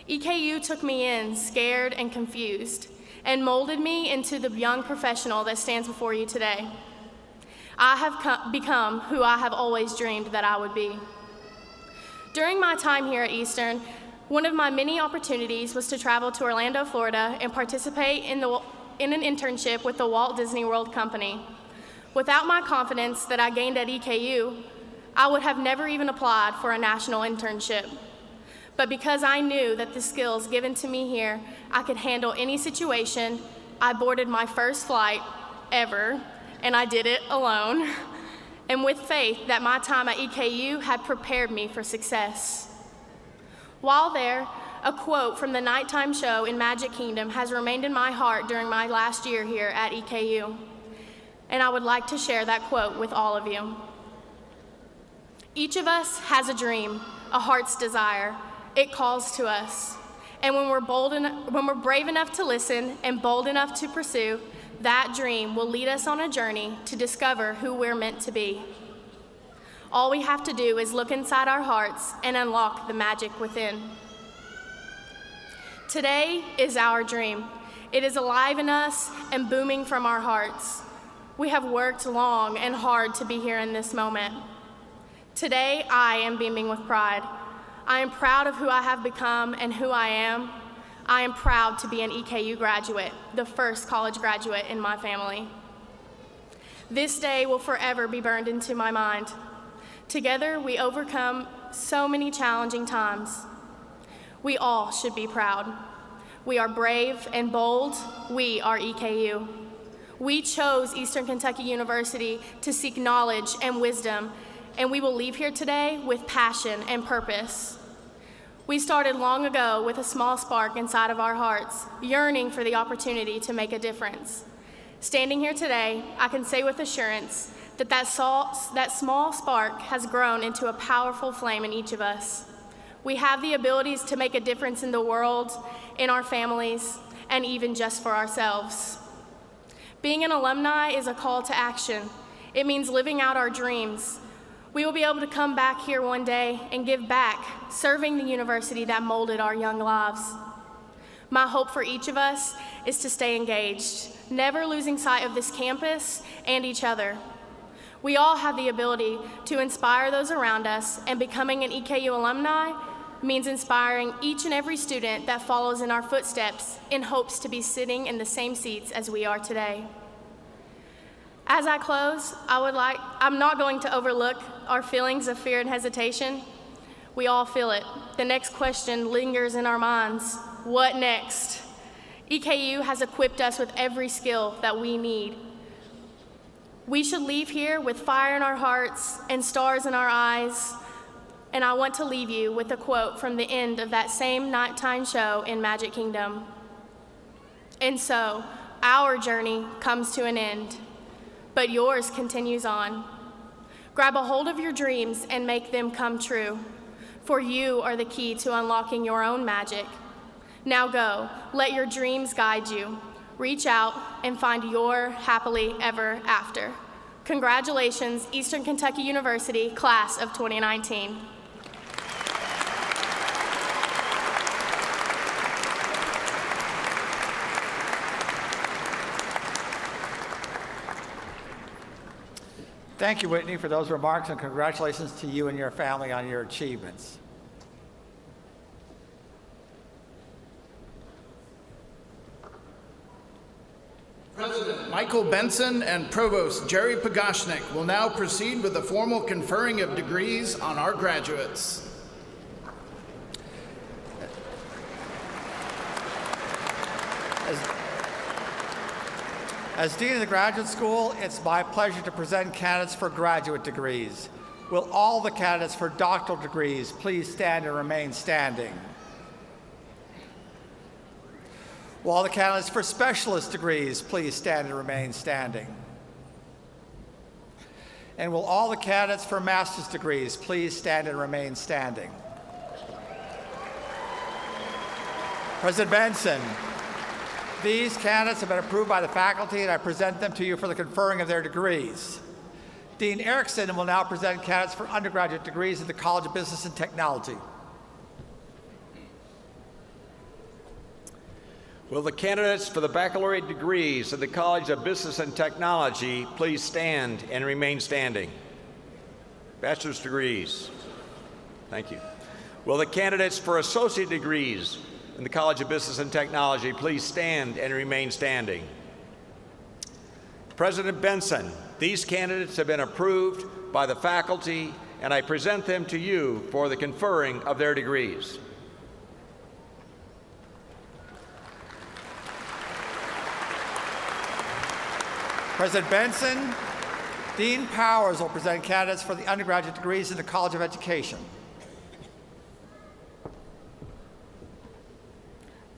J: EKU took me in scared and confused, and molded me into the young professional that stands before you today. I have become who I have always dreamed that I would be. During my time here at Eastern, One of my many opportunities was to travel to Orlando, Florida, and participate in an internship with the Walt Disney World Company. Without my confidence that I gained at EKU, I would have never even applied for a national internship. But because I knew that the skills given to me here, I could handle any situation, I boarded my first flight ever, and I did it alone, and with faith that my time at EKU had prepared me for success. While there, a quote from the nighttime show in Magic Kingdom has remained in my heart during my last year here at EKU, and I would like to share that quote with all of you. Each of us has a dream, a heart's desire. It calls to us. And when we're brave enough to listen and bold enough to pursue, that dream will lead us on a journey to discover who we're meant to be. All we have to do is look inside our hearts and unlock the magic within. Today is our dream. It is alive in us and booming from our hearts. We have worked long and hard to be here in this moment. Today, I am beaming with pride. I am proud of who I have become and who I am. I am proud to be an EKU graduate, the first college graduate in my family. This day will forever be burned into my mind. Together, we overcome so many challenging times. We all should be proud. We are brave and bold. We are EKU. We chose Eastern Kentucky University to seek knowledge and wisdom, and we will leave here today with passion and purpose. We started long ago with a small spark inside of our hearts, yearning for the opportunity to make a difference. Standing here today, I can say with assurance that small spark has grown into a powerful flame in each of us. We have the abilities to make a difference in the world, in our families, and even just for ourselves. Being an alumni is a call to action. It means living out our dreams. We will be able to come back here one day and give back, serving the university that molded our young lives. My hope for each of us is to stay engaged, never losing sight of this campus and each other. We all have the ability to inspire those around us, and becoming an EKU alumni means inspiring each and every student that follows in our footsteps in hopes to be sitting in the same seats as we are today. As I close, I'm not going to overlook our feelings of fear and hesitation. We all feel it. The next question lingers in our minds. What next? EKU has equipped us with every skill that we need. We should leave here with fire in our hearts and stars in our eyes. And I want to leave you with a quote from the end of that same nighttime show in Magic Kingdom. And so, our journey comes to an end, but yours continues on. Grab a hold of your dreams and make them come true, for you are the key to unlocking your own magic. Now go, let your dreams guide you. Reach out and find your happily ever after. Congratulations, Eastern Kentucky University, class of 2019.
E: Thank you, Whitney, for those remarks, and congratulations to you and your family on your achievements.
A: President Michael Benson and Provost Jerry Pagashnik will now proceed with the formal conferring of degrees on our graduates.
E: As Dean of the Graduate School, it's my pleasure to present candidates for graduate degrees. Will all the candidates for doctoral degrees please stand and remain standing? Will all the candidates for specialist degrees please stand and remain standing? And will all the candidates for master's degrees please stand and remain standing? President Benson, these candidates have been approved by the faculty, and I present them to you for the conferring of their degrees. Dean Erickson will now present candidates for undergraduate degrees at the College of Business and Technology.
D: Will the candidates for the baccalaureate degrees at the College of Business and Technology please stand and remain standing? Bachelor's degrees. Thank you. Will the candidates for associate degrees in the College of Business and Technology please stand and remain standing? President Benson, these candidates have been approved by the faculty, and I present them to you for the conferring of their degrees.
E: President Benson, Dean Powers will present candidates for the undergraduate degrees in the College of Education.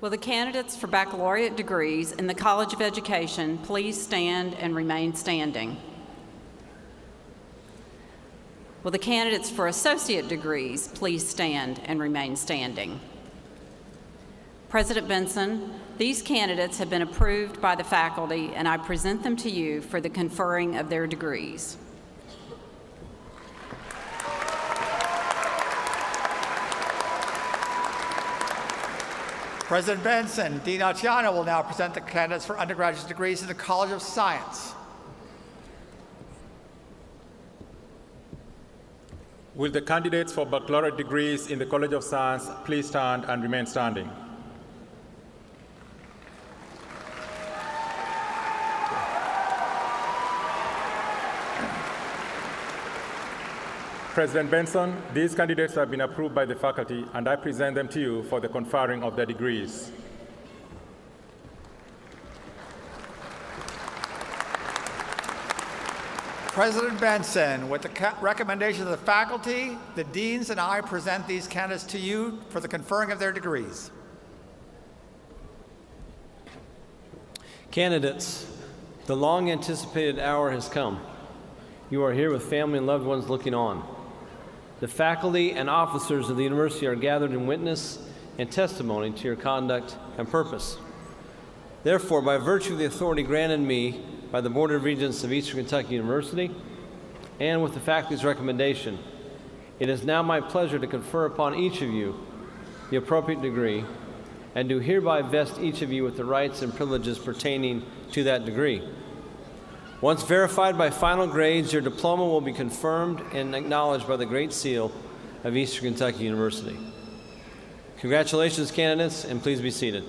G: Will the candidates for baccalaureate degrees in the College of Education please stand and remain standing? Will the candidates for associate degrees please stand and remain standing? President Benson, these candidates have been approved by the faculty, and I present them to you for the conferring of their degrees.
E: President Benson, Dean Otiano will now present the candidates for undergraduate degrees in the College of Science.
I: Will the candidates for baccalaureate degrees in the College of Science please stand and remain standing? President Benson, these candidates have been approved by the faculty, and I present them to you for the conferring of their degrees.
E: President Benson, with the recommendation of the faculty, the deans and I present these candidates to you for the conferring of their degrees.
C: Candidates, the long anticipated hour has come. You are here with family and loved ones looking on. The faculty and officers of the university are gathered in witness and testimony to your conduct and purpose. Therefore, by virtue of the authority granted me by the Board of Regents of Eastern Kentucky University, and with the faculty's recommendation, it is now my pleasure to confer upon each of you the appropriate degree, and do hereby vest each of you with the rights and privileges pertaining to that degree. Once verified by final grades, your diploma will be confirmed and acknowledged by the Great Seal of Eastern Kentucky University. Congratulations, candidates, and please be seated.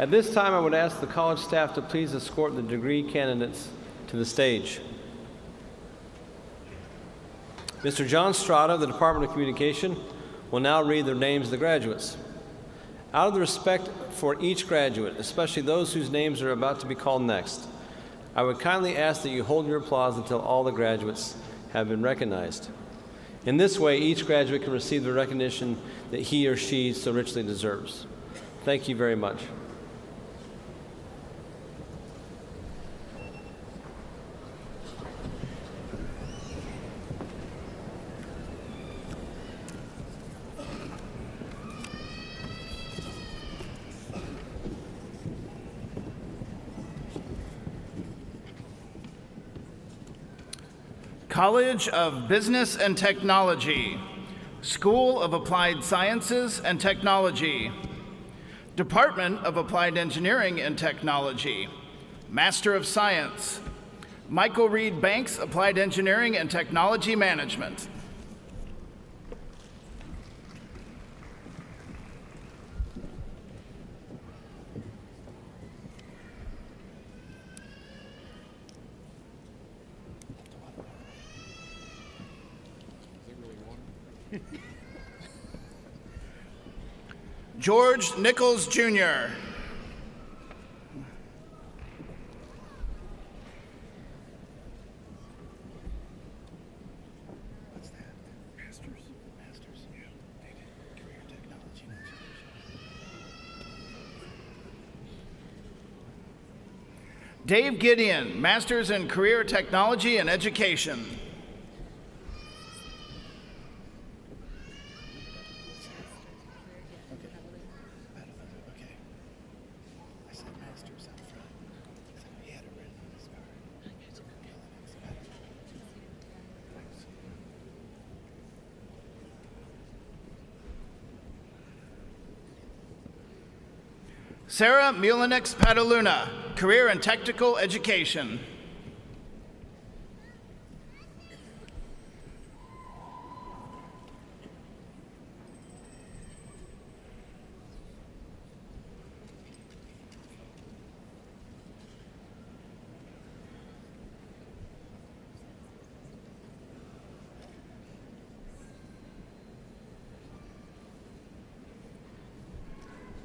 C: At this time, I would ask the college staff to please escort the degree candidates to the stage. Mr. John Strada of the Department of Communication will now read the names of the graduates. Out of the respect for each graduate, especially those whose names are about to be called next, I would kindly ask that you hold your applause until all the graduates have been recognized. In this way, each graduate can receive the recognition that he or she so richly deserves. Thank you very much.
A: College of Business and Technology, School of Applied Sciences and Technology, Department of Applied Engineering and Technology, Master of Science, Michael Reed Banks, Applied Engineering and Technology Management. George Nichols, Jr. What's that? Masters, yeah. They did career technology. Dave Gideon, Masters in Career Technology and Education. Sarah Mulinix Padaluna, Career and Technical Education.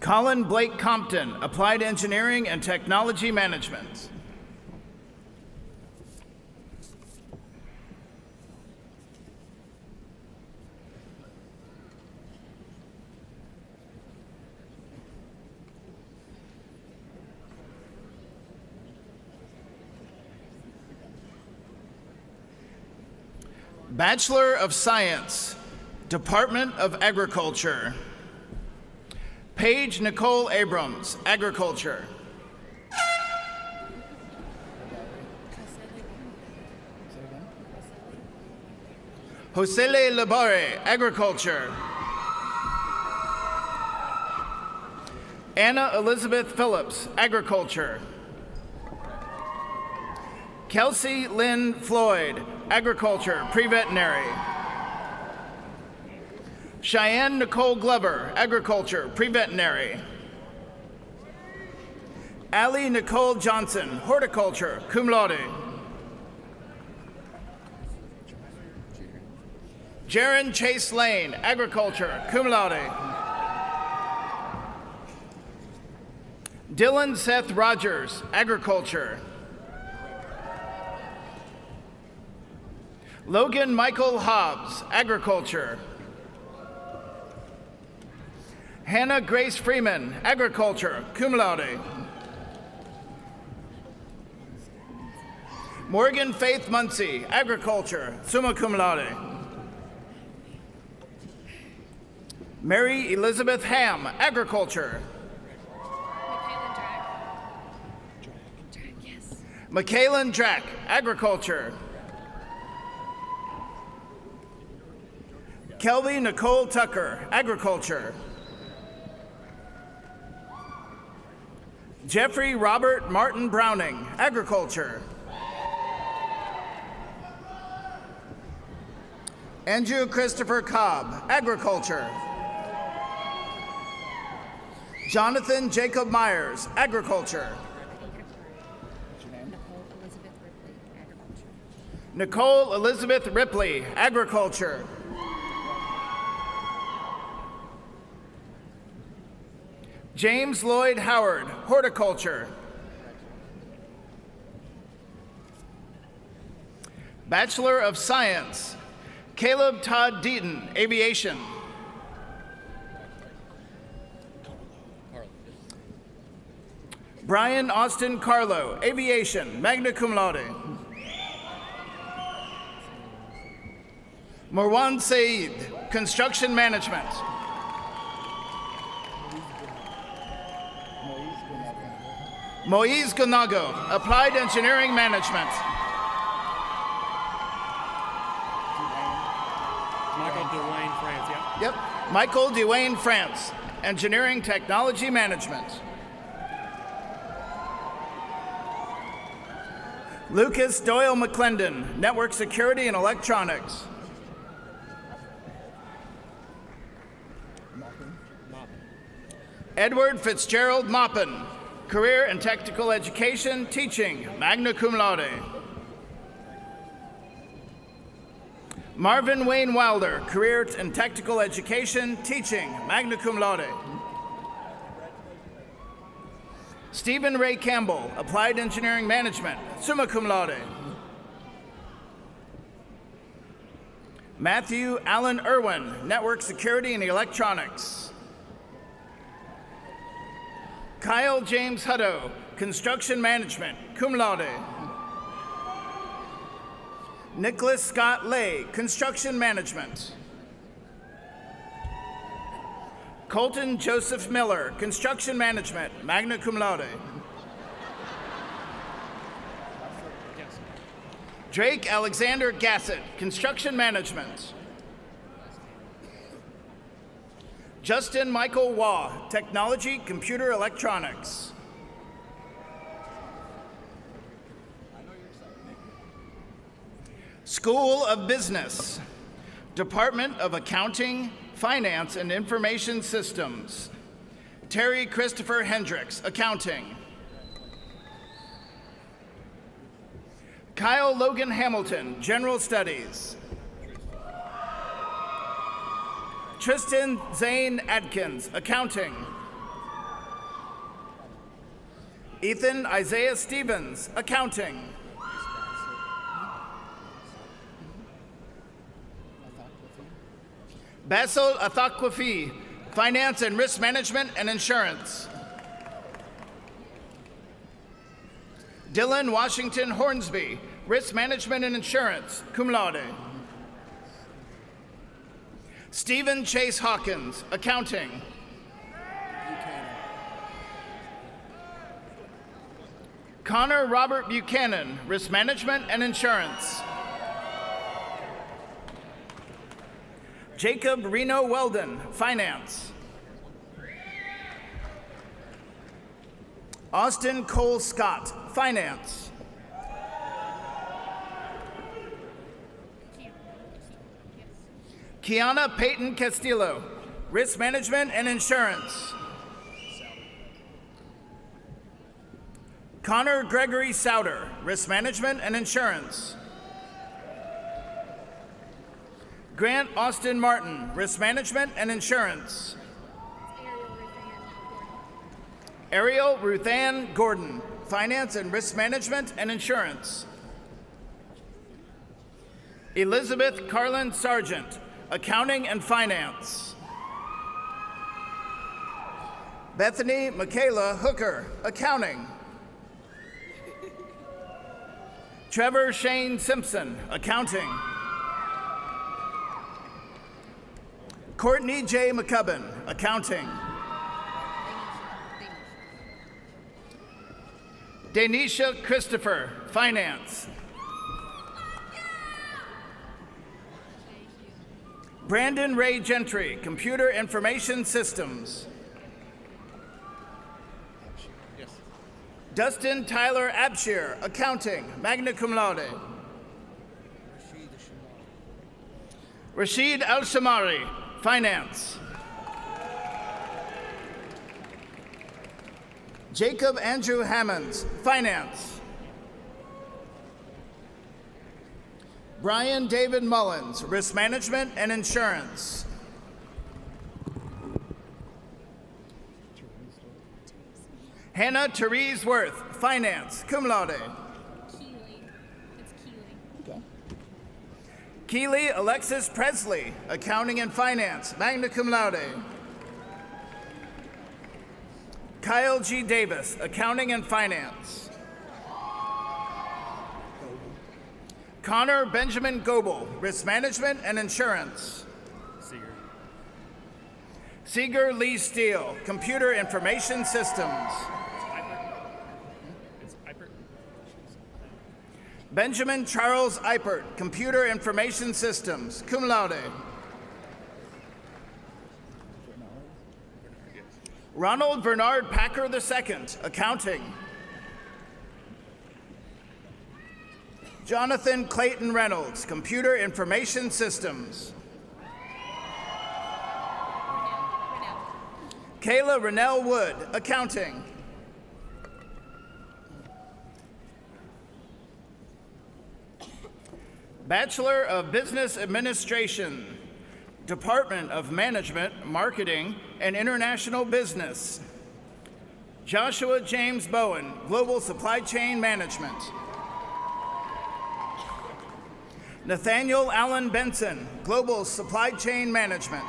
A: Colin Blake Compton, Applied Engineering and Technology Management. Bachelor of Science, Department of Agriculture. Paige Nicole Abrams, Agriculture. Josele Labare, Agriculture. Anna Elizabeth Phillips, Agriculture. Kelsey Lynn Floyd, Agriculture, Pre-Veterinary. Cheyenne Nicole Glover, Agriculture, Pre-Veterinary. Allie Nicole Johnson, Horticulture, Cum Laude. Jaron Chase Lane, Agriculture, Cum Laude. Dylan Seth Rogers, Agriculture. Logan Michael Hobbs, Agriculture. Hannah Grace Freeman, Agriculture, Cum Laude. Morgan Faith Muncie, Agriculture, Summa Cum Laude. Mary Elizabeth Ham, Agriculture. Michaelan Drack, Agriculture. Kelby Nicole Tucker, Agriculture. Jeffrey Robert Martin Browning, Agriculture. Andrew Christopher Cobb, Agriculture. Jonathan Jacob Myers, Agriculture. Nicole Elizabeth Ripley, Agriculture. James Lloyd Howard, Horticulture. Bachelor of Science, Caleb Todd Deaton, Aviation. Brian Austin Carlo, Aviation, magna cum laude. Marwan Saeed, Construction Management. Moise Gonago, Applied Engineering Management.
K: Michael Dwayne France, yeah.
A: Yep, Michael Dwayne France, Engineering Technology Management. Lucas Doyle McClendon, Network Security and Electronics. Edward Fitzgerald Maupin, Career and Technical Education, Teaching, magna cum laude. Marvin Wayne Wilder, Career and Technical Education, Teaching, magna cum laude. Stephen Ray Campbell, Applied Engineering Management, summa cum laude. Matthew Allen Irwin, Network Security and Electronics. Kyle James Hutto, Construction Management, cum laude. Nicholas Scott Lay, Construction Management. Colton Joseph Miller, Construction Management, magna cum laude. Drake Alexander Gassett, Construction Management. Justin Michael Waugh, Technology, Computer Electronics. School of Business, Department of Accounting, Finance, and Information Systems. Terry Christopher Hendricks, Accounting. Kyle Logan Hamilton, General Studies. Tristan Zane Adkins, Accounting. Ethan Isaiah Stevens, Accounting. Basil Athakwafi, Finance and Risk Management and Insurance. Dylan Washington Hornsby, Risk Management and Insurance, cum laude. Stephen Chase Hawkins, Accounting. Connor Robert Buchanan, Risk Management and Insurance. Jacob Reno Weldon, Finance. Austin Cole Scott, Finance. Kiana Peyton Castillo, Risk Management and Insurance. Connor Gregory Souter, Risk Management and Insurance. Grant Austin Martin, Risk Management and Insurance. Ariel Ruthann Gordon, Finance and Risk Management and Insurance. Elizabeth Carlin Sargent, Accounting and Finance. Bethany Michaela Hooker, Accounting. Trevor Shane Simpson, Accounting. Courtney J. McCubbin, Accounting. Danisha Christopher, Finance. Brandon Ray Gentry, Computer Information Systems. Dustin Tyler Abshir, Accounting, magna cum laude. Rashid Al-Shamari, Finance. Jacob Andrew Hammonds, Finance. Brian David Mullins, Risk Management and Insurance. Hannah Therese Worth, Finance, cum laude. Keely Alexis Presley, Accounting and Finance, magna cum laude. Kyle G. Davis, Accounting and Finance. Connor Benjamin Goebel, Risk Management and Insurance. Seeger Lee Steele, Computer Information Systems. Benjamin Charles Eipert, Computer Information Systems, cum laude. Ronald Bernard Packer II, Accounting. Jonathan Clayton Reynolds, Computer Information Systems. Kayla Rennell Wood, Accounting. Bachelor of Business Administration, Department of Management, Marketing, and International Business. Joshua James Bowen, Global Supply Chain Management. Nathaniel Allen Benson, Global Supply Chain Management.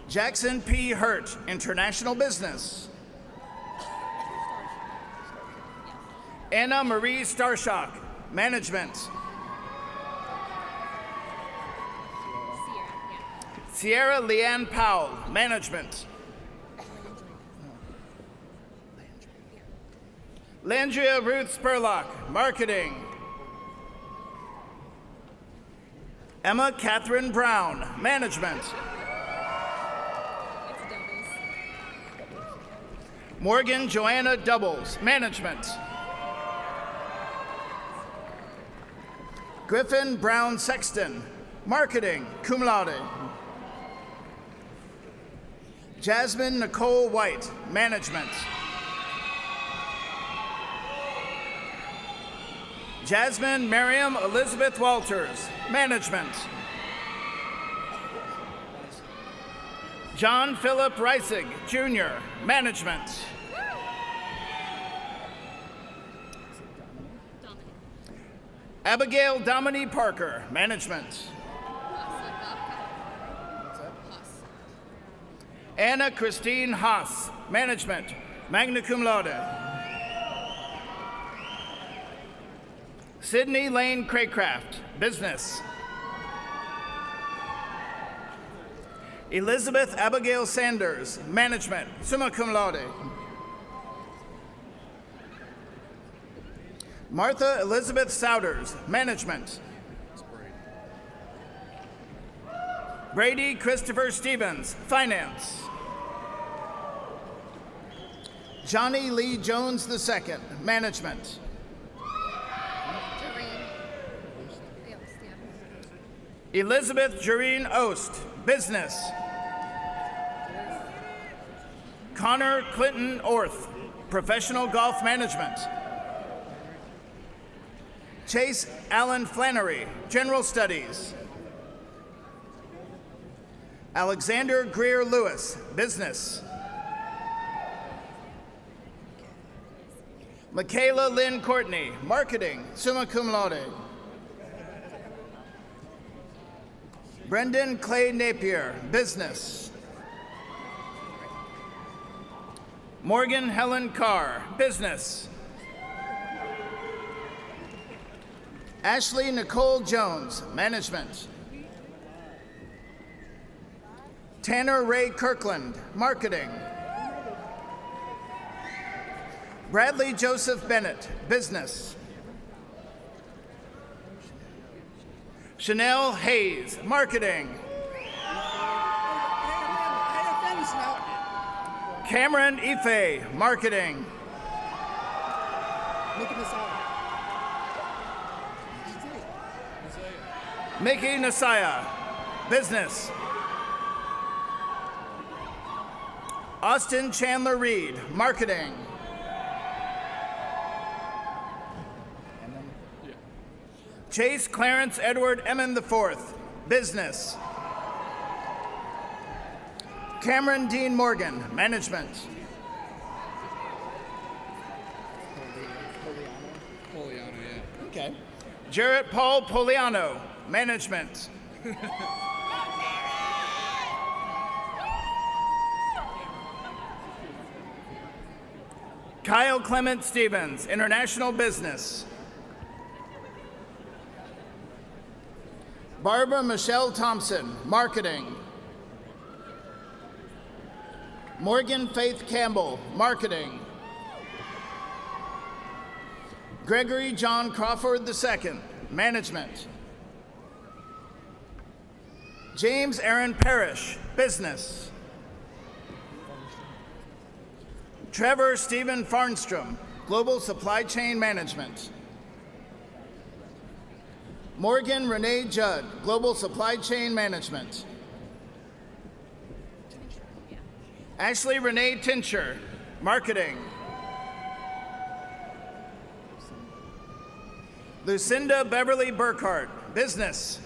A: Jackson P. Hurt, International Business. Anna Marie Starshock, Management. Sierra Leanne Powell, Management. Landria Ruth Spurlock, Marketing. Emma Catherine Brown, Management. Morgan Joanna Doubles, Management. Griffin Brown Sexton, Marketing, cum laude. Jasmine Nicole White, Management. Jasmine Miriam Elizabeth Walters, Management. John Philip Reisig, Jr., Management. Abigail Dominique Parker, Management. Anna Christine Haas, Management, magna cum laude. Sydney Lane Craycraft, Business. Elizabeth Abigail Sanders, Management, summa cum laude. Martha Elizabeth Souders, Management. Brady Christopher Stevens, Finance. Johnny Lee Jones II, Management. Elizabeth Jareen Ost, Business. Connor Clinton Orth, Professional Golf Management. Chase Allen Flannery, General Studies. Alexander Greer Lewis, Business. Michaela Lynn Courtney, Marketing, summa cum laude. Brendan Clay Napier, Business. Morgan Helen Carr, Business. Ashley Nicole Jones, Management. Tanner Ray Kirkland, Marketing. Bradley Joseph Bennett, Business. Chanel Hayes, Marketing. Cameron Ife, Marketing. Mickey Nasaya, Business. Austin Chandler Reed, Marketing. Chase Clarence Edward Emmon IV, Business. Cameron Dean Morgan, Management.
K: Poliano, yeah.
A: Okay. Jarrett Paul Poliano, Management. Kyle Clement Stevens, International Business. Barbara Michelle Thompson, Marketing. Morgan Faith Campbell, Marketing. Gregory John Crawford II, Management. James Aaron Parrish, Business. Trevor Stephen Farnstrom, Global Supply Chain Management. Morgan Renee Judd, Global Supply Chain Management. Ashley Renee Tincher, Marketing. Lucinda Beverly Burkhart, Business.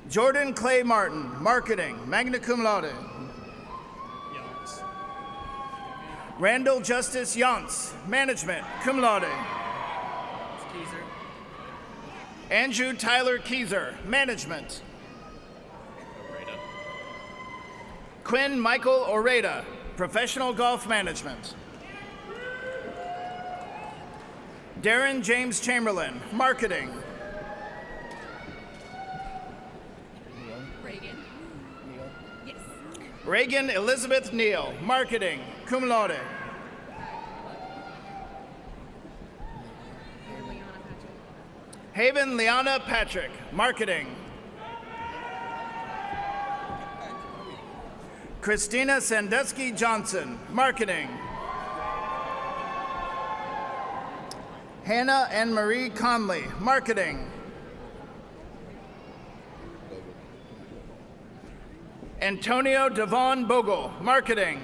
A: Jordan Clay Martin, Marketing, magna cum laude. Randall Justice Yonts, Management, cum laude. Andrew Tyler Keyser, Management. Quinn Michael Oreda, Professional Golf Management. Darren James Chamberlain, Marketing.
B: Reagan. Yes.
A: Reagan Elizabeth Neal, Marketing, cum laude. Haven Liana Patrick, Marketing. Christina Sandusky Johnson, Marketing. Hannah Ann Marie Conley, Marketing. Antonio Devon Bogle, Marketing.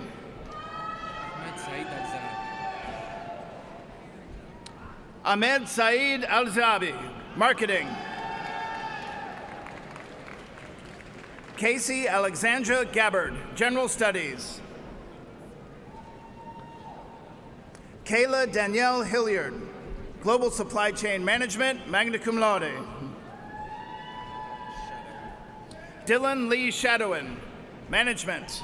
A: Ahmed Saeed Al-Zabi, Marketing. Casey Alexandra Gabbard, General Studies. Kayla Danielle Hilliard, Global Supply Chain Management, magna cum laude. Dylan Lee Shadowin, Management.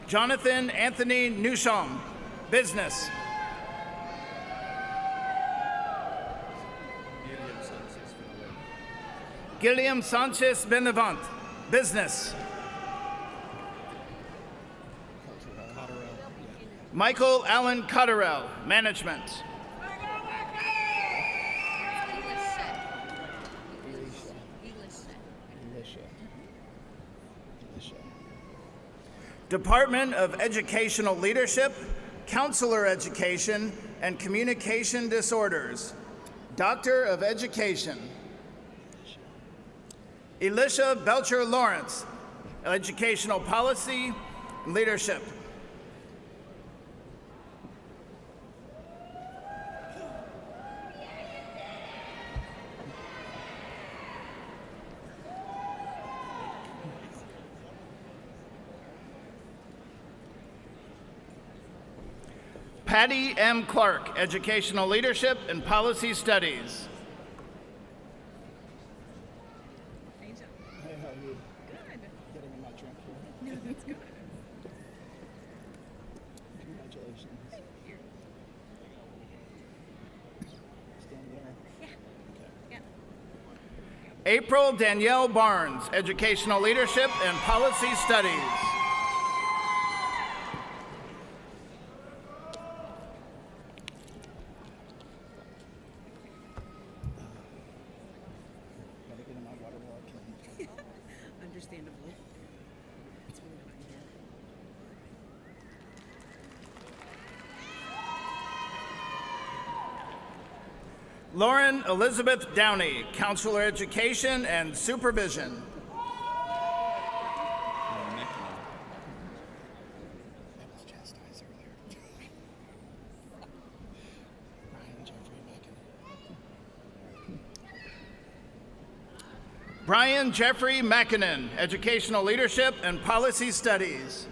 A: Jonathan Anthony Newsham, Business. Gilliam Sanchez Benevant, Business. Michael Allen Cotterell, Management. Department of Educational Leadership, Counselor Education, and Communication Disorders, Doctor of Education. Elisha Belcher Lawrence, Educational Policy and Leadership. Patty M. Clark, Educational Leadership and Policy Studies. April Danielle Barnes, Educational Leadership and Policy Studies.
L: Understandably. It's really hot in here.
A: Lauren Elizabeth Downey, Counselor Education and Supervision. Brian Jeffrey Mackinnon, Educational Leadership and Policy Studies.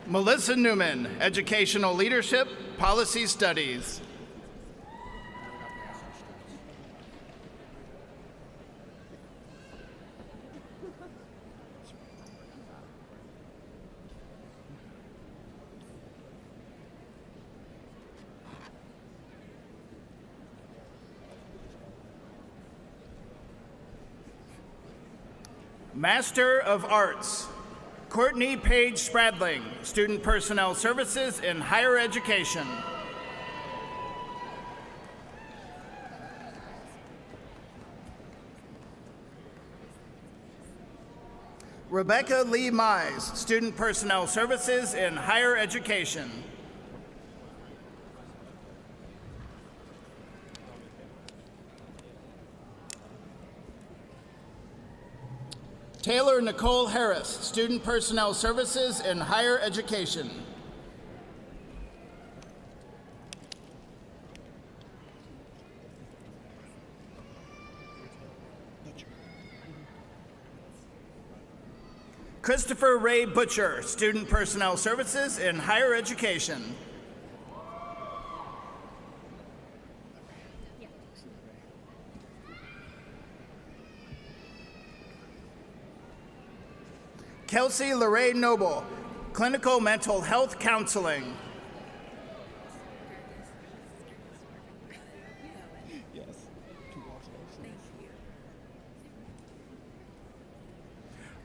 A: Melissa Newman, Educational Leadership, Policy Studies. Master of Arts, Courtney Page Spradling, Student Personnel Services in Higher Education. Rebecca Lee Mize, Student Personnel Services in Higher Education. Taylor Nicole Harris, Student Personnel Services in Higher Education. Christopher Ray Butcher, Student Personnel Services in Higher Education. Kelsey Lorraine Noble, Clinical Mental Health Counseling.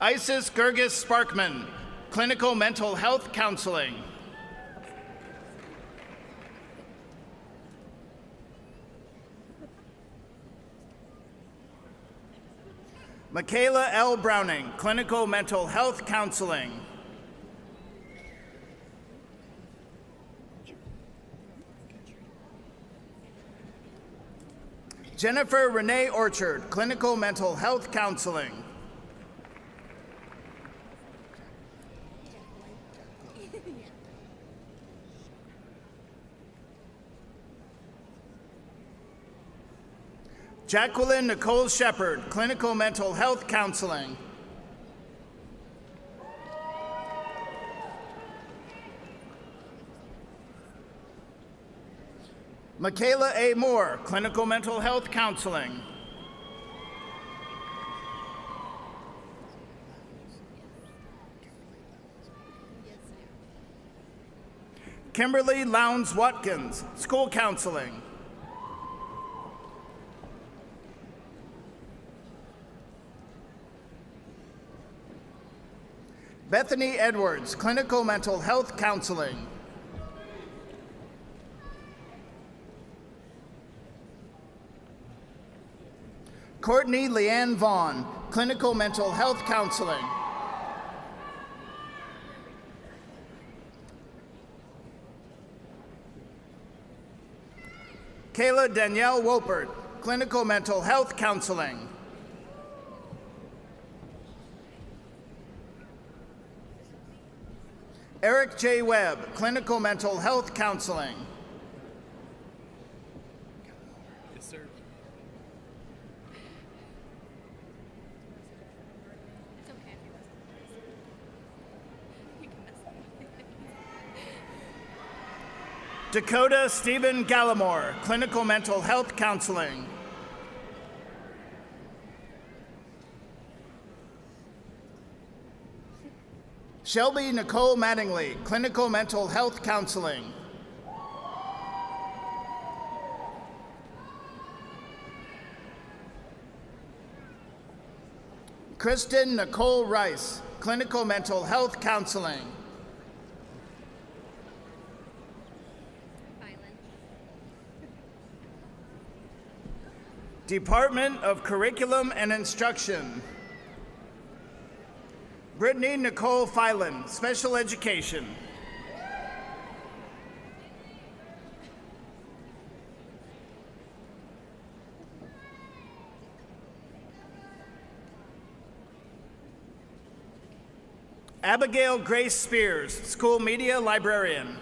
A: Isis Gergis Sparkman, Clinical Mental Health Counseling. Michaela L. Browning, Clinical Mental Health Counseling. Jennifer Renee Orchard, Clinical Mental Health Counseling. Jacqueline Nicole Shepard, Clinical Mental Health Counseling. Michaela A. Moore, Clinical Mental Health Counseling. Kimberly Lowndes Watkins, School Counseling. Bethany Edwards, Clinical Mental Health Counseling. Courtney Leanne Vaughn, Clinical Mental Health Counseling. Kayla Danielle Wolpert, Clinical Mental Health Counseling. Eric J. Webb, Clinical Mental Health Counseling.
K: Yes, sir.
J: It's okay if you mess up. You can mess up.
A: Dakota Stephen Gallimore, Clinical Mental Health Counseling. Shelby Nicole Mattingly, Clinical Mental Health Counseling. Kristen Nicole Rice, Clinical Mental Health Counseling. Department of Curriculum and Instruction. Brittany Nicole Filan, Special Education. Abigail Grace Spears, School Media Librarian.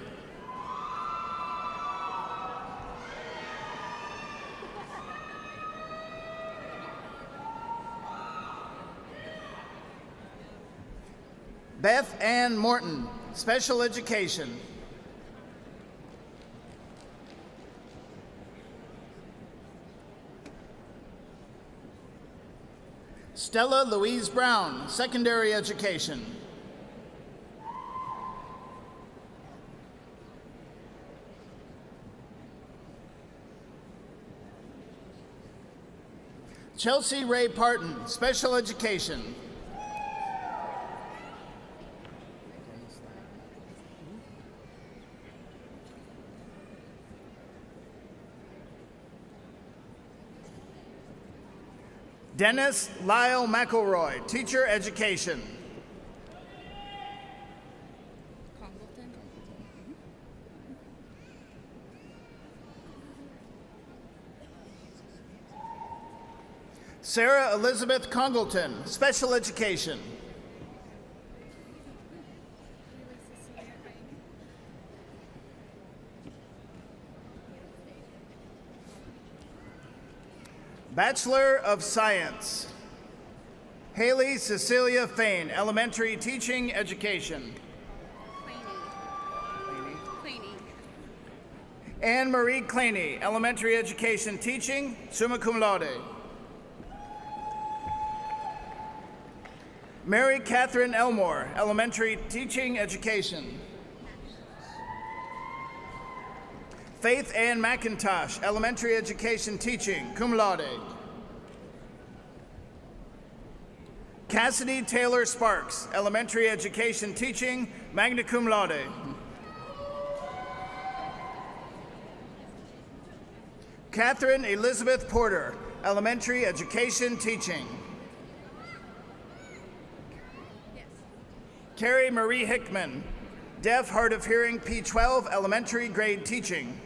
A: Beth Ann Morton, Special Education. Stella Louise Brown, Secondary Education. Chelsea Ray Parton, Special Education. Dennis Lyle McElroy, Teacher Education.
L: Congleton.
A: Sarah Elizabeth Congleton, Special Education. Bachelor of Science. Haley Cecilia Fain, Elementary Teaching Education. Anne Marie Claney, Elementary Education Teaching, summa cum laude. Mary Catherine Elmore, Elementary Teaching Education. Faith Ann McIntosh, Elementary Education Teaching, cum laude. Cassidy Taylor Sparks, Elementary Education Teaching, magna cum laude. Catherine Elizabeth Porter, Elementary Education Teaching. Carrie Marie Hickman, Deaf, Hard of Hearing, P12, Elementary Grade Teaching.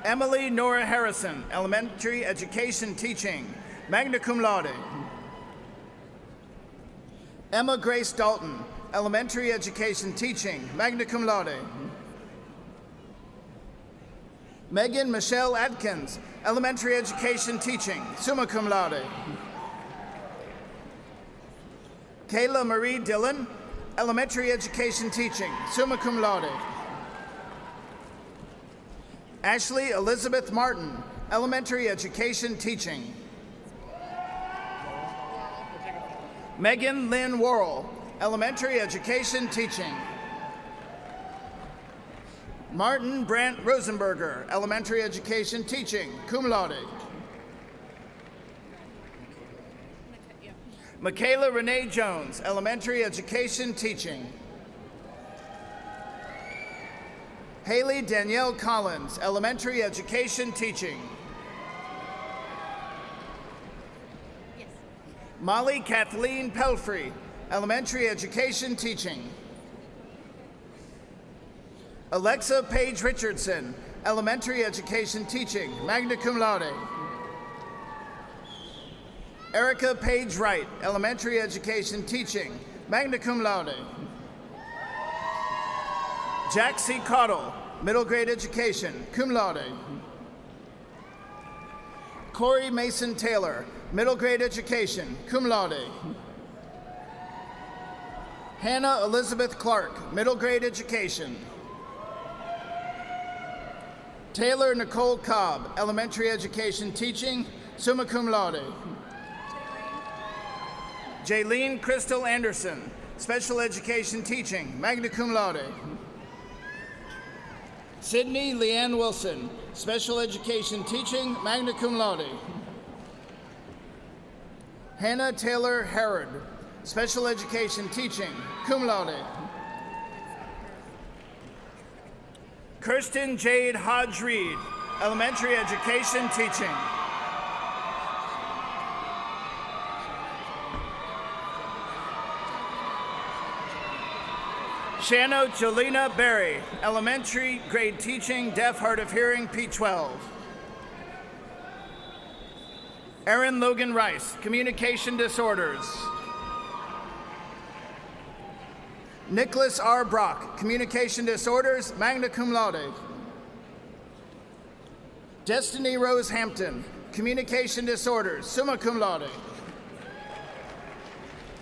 A: Emily Nora Harrison, Elementary Education Teaching, magna cum laude. Emma Grace Dalton, Elementary Education Teaching, magna cum laude. Megan Michelle Atkins, Elementary Education Teaching, summa cum laude. Kayla Marie Dillon, Elementary Education Teaching, summa cum laude. Ashley Elizabeth Martin, Elementary Education Teaching. Megan Lynn Worrell, Elementary Education Teaching. Martin Brant Rosenberger, Elementary Education Teaching, cum laude. Michaela Renee Jones, Elementary Education Teaching. Haley Danielle Collins, Elementary Education Teaching. Molly Kathleen Pelfrey, Elementary Education Teaching. Alexa Paige Richardson, Elementary Education Teaching, magna cum laude. Erica Page Wright, Elementary Education Teaching, magna cum laude. Jack C. Cottle, Middle Grade Education, cum laude. Corey Mason Taylor, Middle Grade Education, cum laude. Hannah Elizabeth Clark, Middle Grade Education. Taylor Nicole Cobb, Elementary Education Teaching, summa cum laude. Jaylene Crystal Anderson, Special Education Teaching, magna cum laude. Sydney Leanne Wilson, Special Education Teaching, magna cum laude. Hannah Taylor Herod, Special Education Teaching, cum laude. Kirsten Jade Hodge Reed, Elementary Education Teaching. Shano Jolena Berry, Elementary Grade Teaching, Deaf, Hard of Hearing, P12. Aaron Logan Rice, Communication Disorders. Nicholas R. Brock, Communication Disorders, magna cum laude. Destiny Rose Hampton, Communication Disorders, summa cum laude.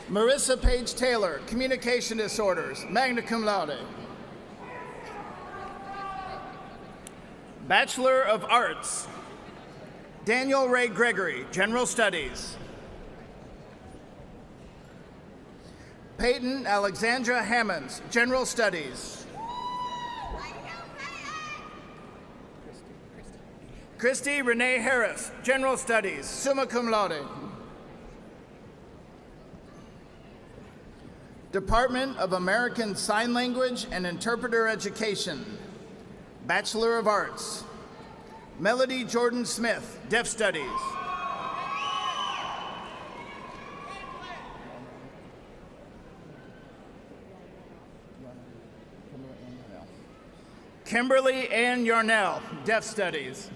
A: Marissa Page Taylor, Communication Disorders, magna cum laude. Bachelor of Arts. Daniel Ray Gregory, General Studies. Peyton Alexandra Hammonds, General Studies. Christy Renee Harris, General Studies, summa cum laude. Department of American Sign Language and Interpreter Education, Bachelor of Arts. Melody Jordan Smith, Deaf Studies. Kimberly Ann Yarnell, Deaf Studies.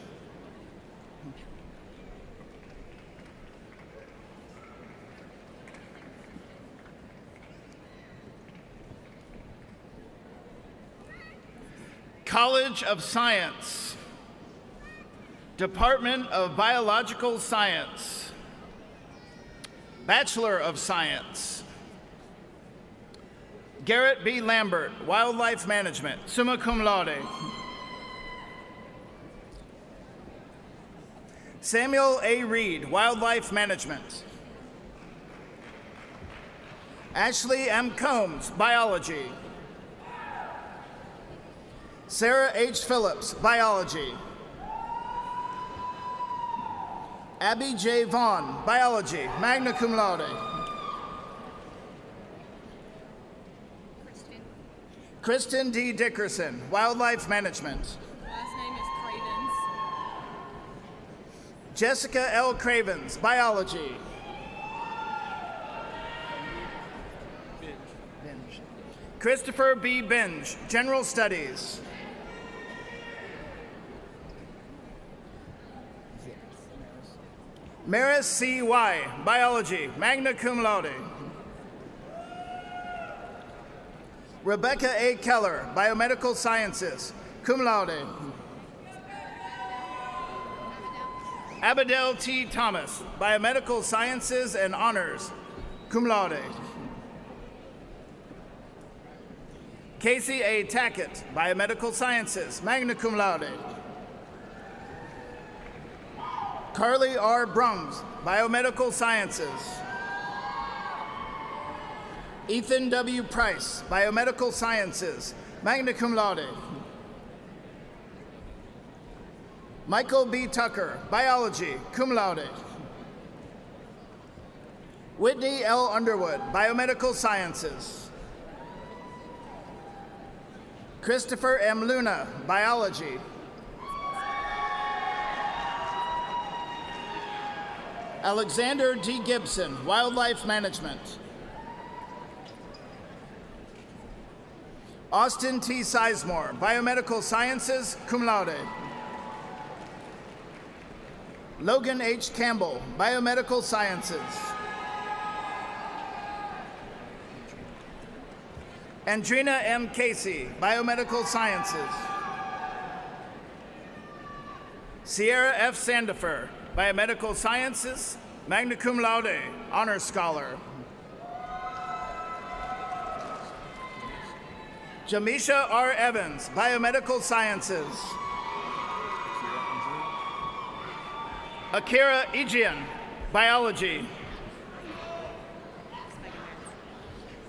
A: College of Science, Department of Biological Science, Bachelor of Science. Garrett B. Lambert, Wildlife Management, summa cum laude. Samuel A. Reed, Wildlife Management. Ashley M. Combs, Biology. Sarah H. Phillips, Biology. Abby J. Vaughn, Biology, magna cum laude. Kristen D. Dickerson, Wildlife Management.
B: Last name is Cravens.
A: Jessica L. Cravens, Biology. Christopher B. Binge, General Studies. Maris C. Y., Biology, magna cum laude. Rebecca A. Keller, Biomedical Sciences, cum laude. Abadel T. Thomas, Biomedical Sciences and Honors, cum laude. Casey A. Tackett, Biomedical Sciences, magna cum laude. Carly R. Brums, Biomedical Sciences. Ethan W. Price, Biomedical Sciences, magna cum laude. Michael B. Tucker, Biology, cum laude. Whitney L. Underwood, Biomedical Sciences. Christopher M. Luna, Biology. Alexander D. Gibson, Wildlife Management. Austin T. Sizemore, Biomedical Sciences, cum laude. Logan H. Campbell, Biomedical Sciences. Andrina M. Casey, Biomedical Sciences. Sierra F. Sandifer, Biomedical Sciences, magna cum laude, honor scholar. Jamisha R. Evans, Biomedical Sciences. Akira Ejian, Biology.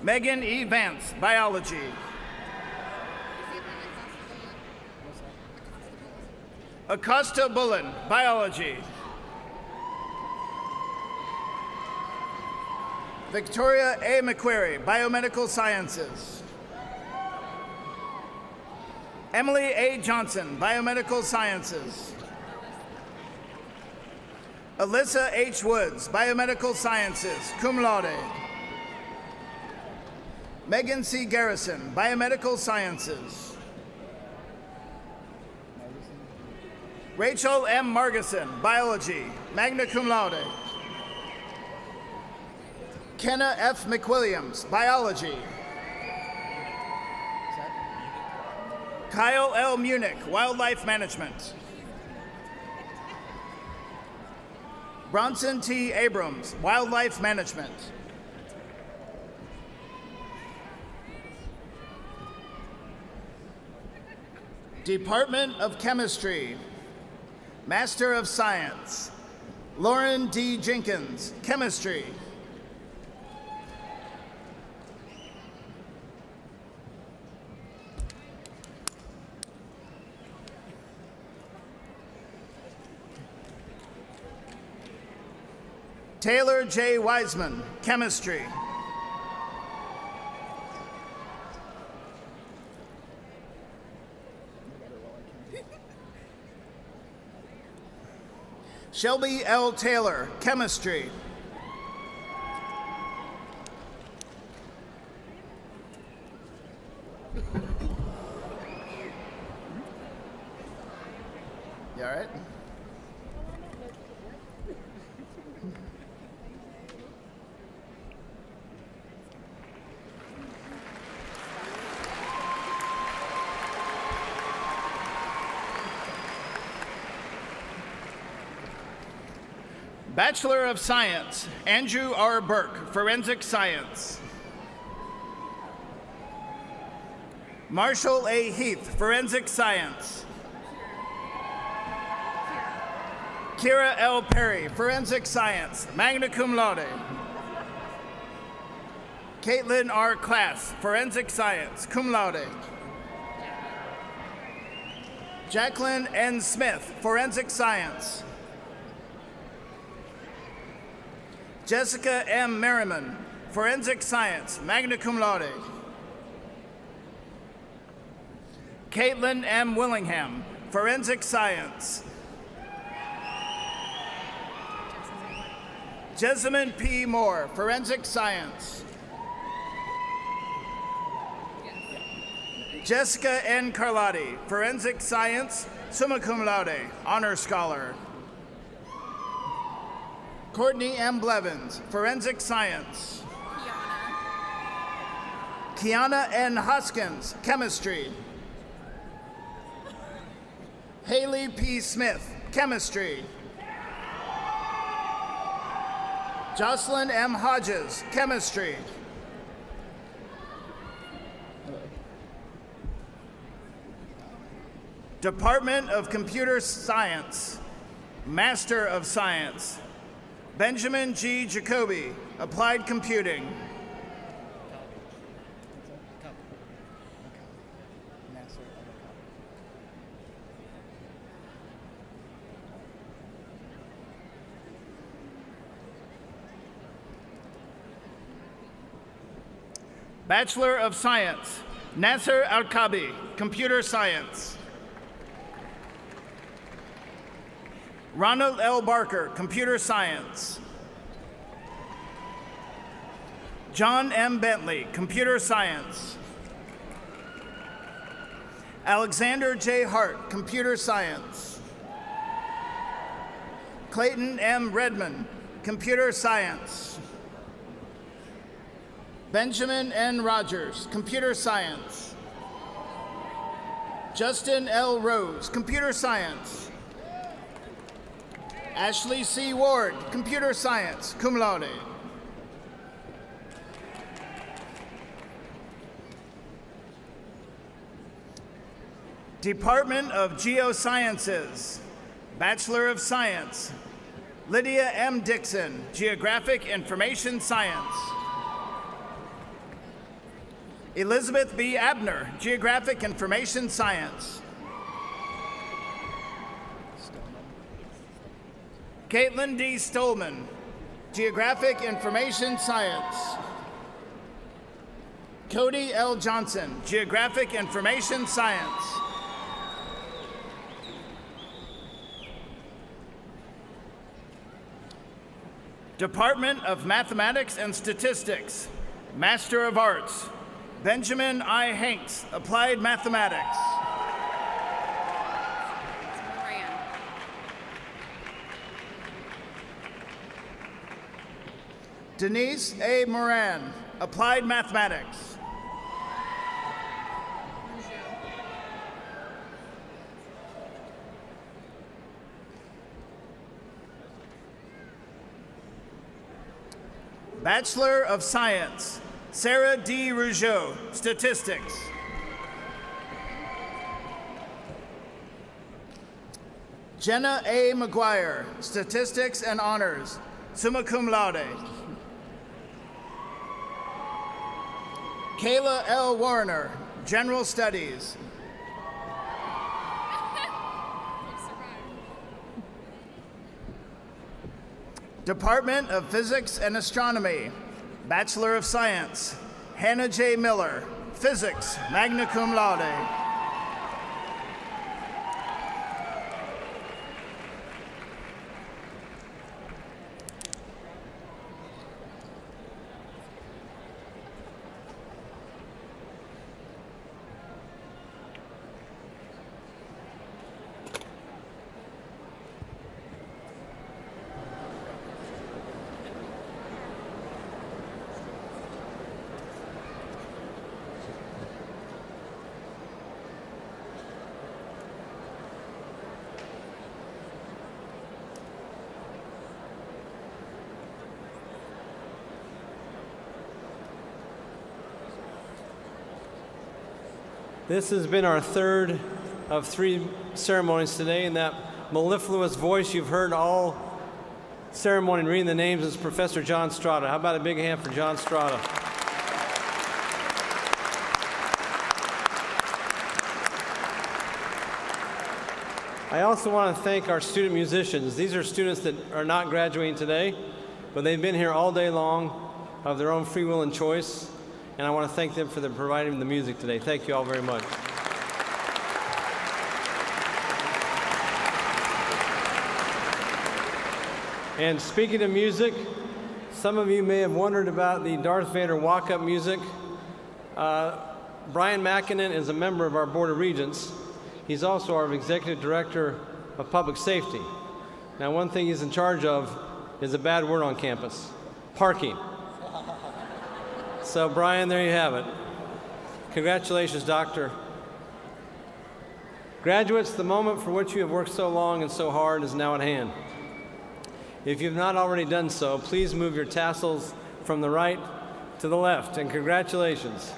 A: Megan E. Vance, Biology. Acosta Bullen, Biology. Victoria A. McQuarrie, Biomedical Sciences. Emily A. Johnson, Biomedical Sciences. Alyssa H. Woods, Biomedical Sciences, cum laude. Megan C. Garrison, Biomedical Sciences. Rachel M. Margison, Biology, magna cum laude. Kenna F. McWilliams, Biology. Kyle L. Munich, Wildlife Management. Bronson T. Abrams, Wildlife Management. Department of Chemistry, Master of Science, Lauren D. Jenkins, Chemistry. Taylor J. Wiseman, Chemistry. Shelby L. Taylor, Chemistry. You all right? Bachelor of Science, Andrew R. Burke, Forensic Science. Marshall A. Heath, Forensic Science. Kira L. Perry, Forensic Science, magna cum laude. Caitlin R. Class, Forensic Science, cum laude. Jacqueline N. Smith, Forensic Science. Jessica M. Merriman, Forensic Science, magna cum laude. Caitlin M. Willingham, Forensic Science. Jessamine P. Moore, Forensic Science. Jessica N. Carlotti, Forensic Science, summa cum laude, honor scholar. Courtney M. Blevins, Forensic Science. Kiana N. Hoskins, Chemistry. Haley P. Smith, Chemistry. Jocelyn M. Hodges, Chemistry. Department of Computer Science, Master of Science, Benjamin G. Jacoby, Applied Computing. Bachelor of Science, Nasser Al-Kabi, Computer Science. Ronald L. Barker, Computer Science. John M. Bentley, Computer Science. Alexander J. Hart, Computer Science. Clayton M. Redmond, Computer Science. Benjamin N. Rogers, Computer Science. Justin L. Rose, Computer Science. Ashley C. Ward, Computer Science, cum laude. Department of Geosciences, Bachelor of Science, Lydia M. Dixon, Geographic Information Science. Elizabeth B. Abner, Geographic Information Science. Caitlin D. Stolman, Geographic Information Science. Cody L. Johnson, Geographic Information Science. Department of Mathematics and Statistics, Master of Arts, Benjamin I. Hanks, Applied Mathematics. Denise A. Moran, Applied Mathematics. Bachelor of Science, Sarah D. Rougeau, Statistics. Jenna A. McGuire, Statistics and Honors, summa cum laude. Kayla L. Warner, General Studies. Department of Physics and Astronomy, Bachelor of Science, Hannah J. Miller, Physics, magna cum laude.
C: This has been our third of 3 ceremonies today, and that mellifluous voice you've heard all ceremony reading the names is Professor John Strada. How about a big hand for John Strada? I also want to thank our student musicians. These are students that are not graduating today, but they've been here all day long of their own free will and choice, and I want to thank them for providing the music today. Thank you all very much. And speaking of music, some of you may have wondered about the Darth Vader walk-up music. Brian Mackinnon is a member of our Board of Regents. He's also our Executive Director of Public Safety. Now, one thing he's in charge of is a bad word on campus: parking. So, Brian, there you have it. Congratulations, Doctor. Graduates, the moment for which you have worked so long and so hard is now at hand. If you've not already done so, please move your tassels from the right to the left, and congratulations.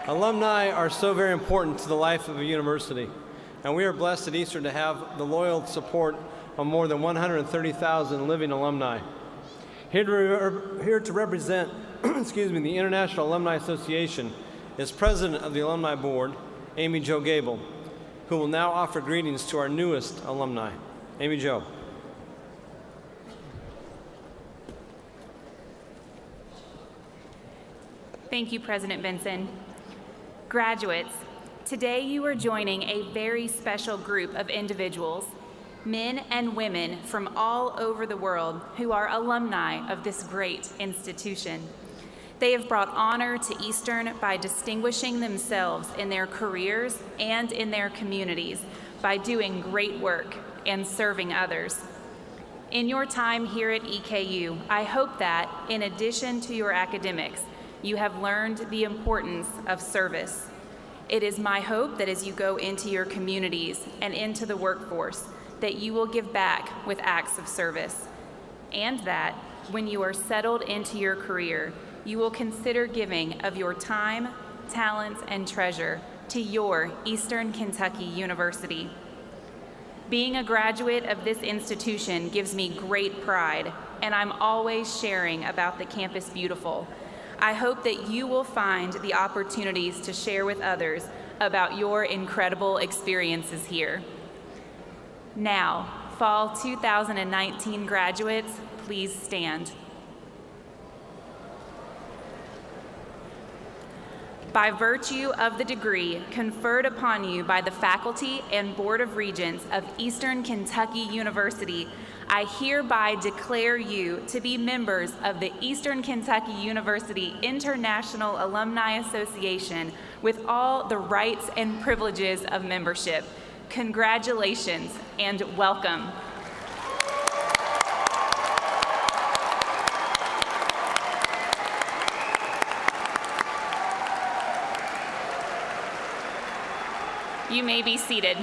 C: Alumni are so very important to the life of a university, and we are blessed at Eastern to have the loyal support of more than 130,000 living alumni. Here to represent excuse me, the International Alumni Association is President of the Alumni Board, Amy Jo Gable, who will now offer greetings to our newest alumni. Amy Jo.
M: Thank you, President Benson. Graduates, today you are joining a very special group of individuals, men and women from all over the world who are alumni of this great institution. They have brought honor to Eastern by distinguishing themselves in their careers and in their communities by doing great work and serving others. In your time here at EKU, I hope that, in addition to your academics, you have learned the importance of service. It is my hope that as you go into your communities and into the workforce, that you will give back with acts of service, and that when you are settled into your career, you will consider giving of your time, talents, and treasure to your Eastern Kentucky University. Being a graduate of this institution gives me great pride, and I'm always sharing about the Campus Beautiful. I hope that you will find the opportunities to share with others about your incredible experiences here. Now, Fall 2019 graduates, please stand. By virtue of the degree conferred upon you by the faculty and Board of Regents of Eastern Kentucky University, I hereby declare you to be members of the Eastern Kentucky University International Alumni Association with all the rights and privileges of membership. Congratulations and welcome. You may be seated.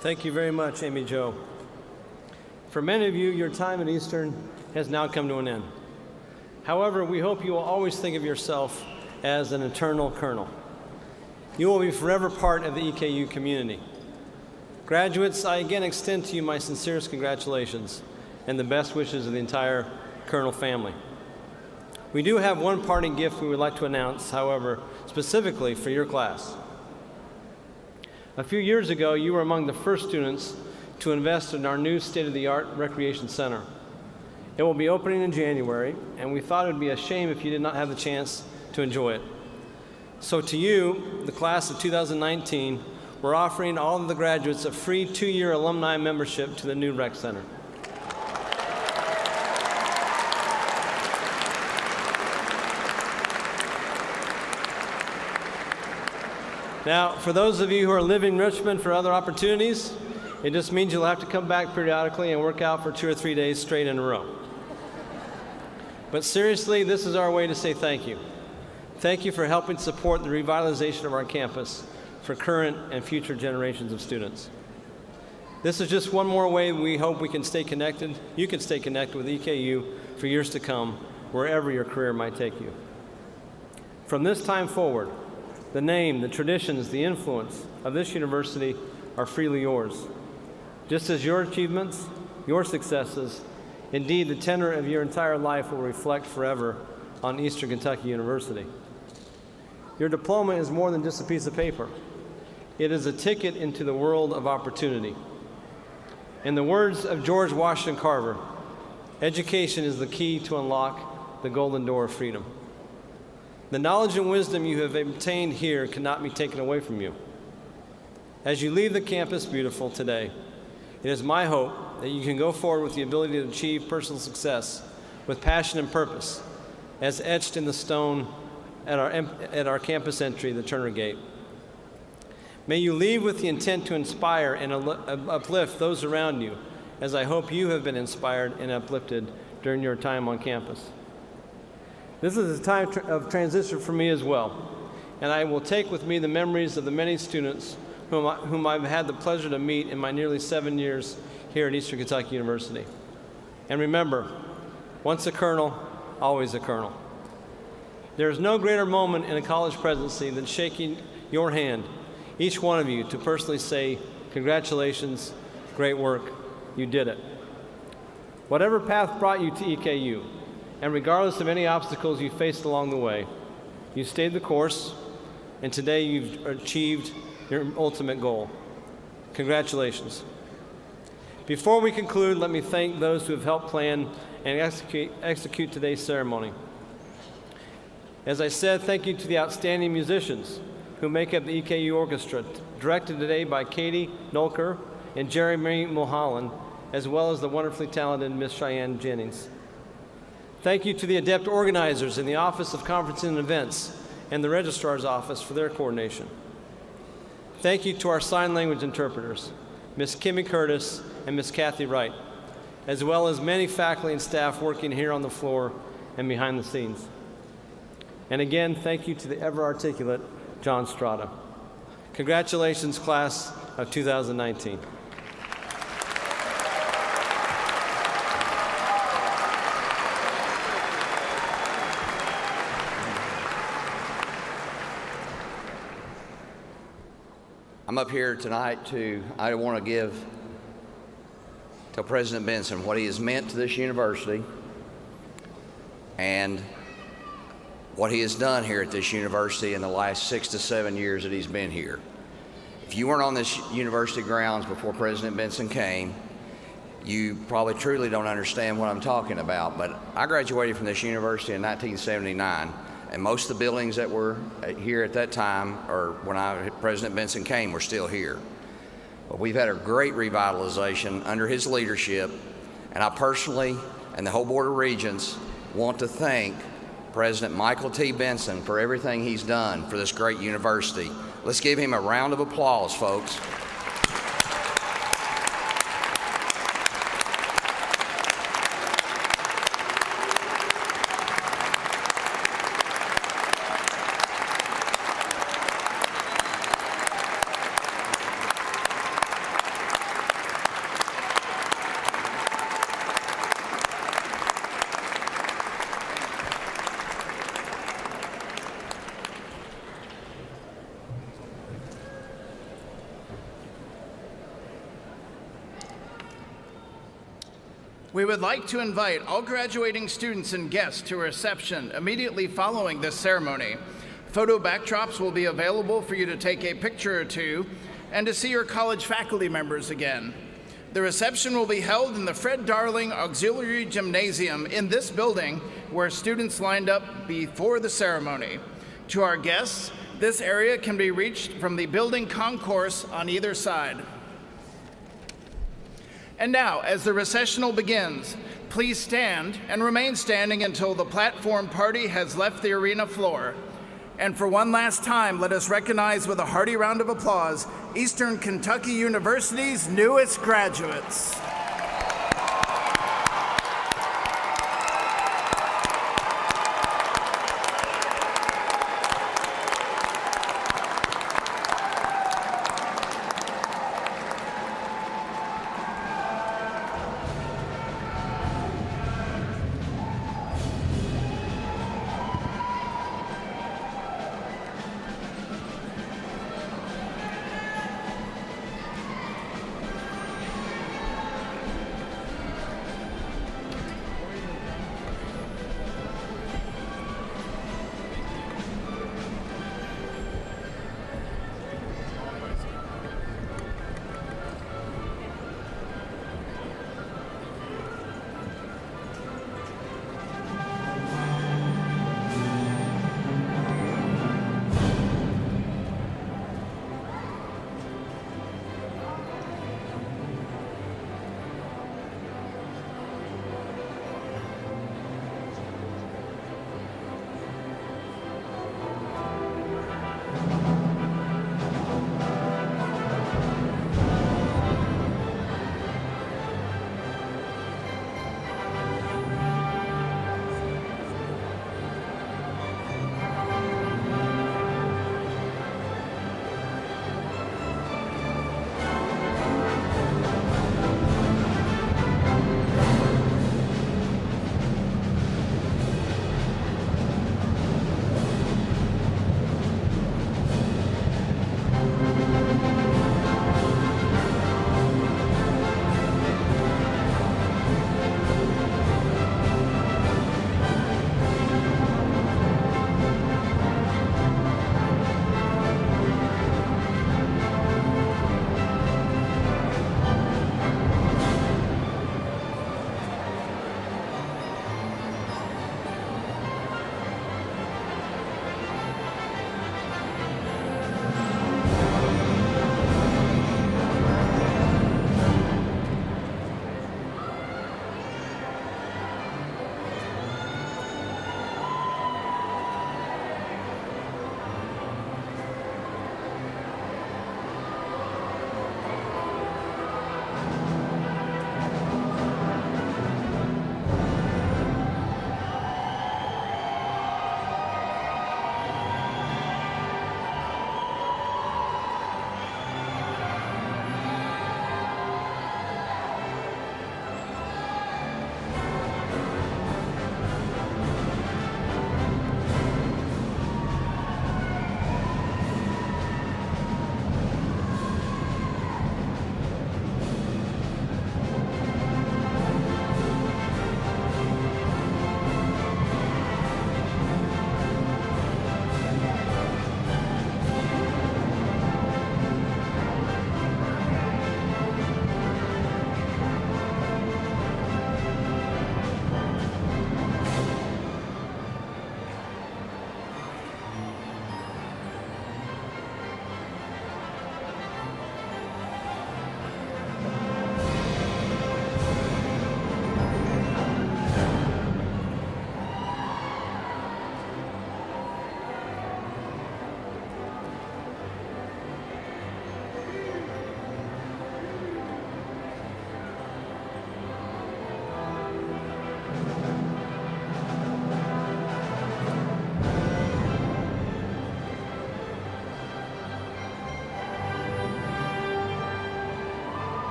C: Thank you very much, Amy Jo. For many of you, your time at Eastern has now come to an end. However, we hope you will always think of yourself as an eternal colonel. You will be forever part of the EKU community. Graduates, I again extend to you my sincerest congratulations and the best wishes of the entire Colonel family. We do have one parting gift we would like to announce, however, specifically for your class. A few years ago, you were among the first students to invest in our new state-of-the-art recreation center. It will be opening in January, and we thought it would be a shame if you did not have the chance to enjoy it. So to you, the class of 2019, we're offering all of the graduates a free 2-year alumni membership to the new rec center. Now, for those of you who are living in Richmond for other opportunities, it just means you'll have to come back periodically and work out for 2 or 3 days straight in a row. But seriously, this is our way to say thank you. Thank you for helping support the revitalization of our campus for current and future generations of students. This is just one more way we hope we can stay connected. You can stay connected with EKU for years to come, wherever your career might take you. From this time forward, the name, the traditions, the influence of this university are freely yours. Just as your achievements, your successes, indeed the tenor of your entire life will reflect forever on Eastern Kentucky University. Your diploma is more than just a piece of paper. It is a ticket into the world of opportunity. In the words of George Washington Carver, education is the key to unlock the golden door of freedom. The knowledge and wisdom you have obtained here cannot be taken away from you. As you leave the campus beautiful today, it is my hope that you can go forward with the ability to achieve personal success with passion and purpose, as etched in the stone at our campus entry, the Turner Gate. May you leave with the intent to inspire and uplift those around you, as I hope you have been inspired and uplifted during your time on campus. This is a time of transition for me as well, and I will take with me the memories of the many students whom I've had the pleasure to meet in my nearly 7 years here at Eastern Kentucky University. And remember, once a colonel, always a colonel. There is no greater moment in a college presidency than shaking your hand, each one of you, to personally say, congratulations, great work, you did it. Whatever path brought you to EKU, and regardless of any obstacles you faced along the way, you stayed the course, and today you've achieved your ultimate goal. Congratulations. Before we conclude, let me thank those who have helped plan and execute today's ceremony. As I said, thank you to the outstanding musicians who make up the EKU Orchestra, directed today by Katie Nolker and Jeremy Mulholland, as well as the wonderfully talented Miss Cheyenne Jennings. Thank you to the adept organizers in the Office of Conferences and Events and the Registrar's Office for their coordination. Thank you to our sign language interpreters, Miss Kimmy Curtis and Miss Kathy Wright, as well as many faculty and staff working here on the floor and behind the scenes. And again, thank you to the ever-articulate John Strada. Congratulations, class of 2019.
D: I'm up here tonight I want to tell President Benson what he has meant to this university and what he has done here at this university in the last 6 to 7 years that he's been here. If you weren't on this university grounds before President Benson came, you probably truly don't understand what I'm talking about, but I graduated from this university in 1979. And most of the buildings that were here at that time, or when President Benson came, were still here. But we've had a great revitalization under his leadership, and I personally and the whole Board of Regents want to thank President Michael T. Benson for everything he's done for this great university. Let's give him a round of applause, folks.
A: We would like to invite all graduating students and guests to a reception immediately following this ceremony. Photo backdrops will be available for you to take a picture or two and to see your college faculty members again. The reception will be held in the Fred Darling Auxiliary Gymnasium in this building, where students lined up before the ceremony. To our guests, this area can be reached from the building concourse on either side. And now, as the recessional begins, please stand and remain standing until the platform party has left the arena floor. And for one last time, let us recognize with a hearty round of applause Eastern Kentucky University's newest graduates.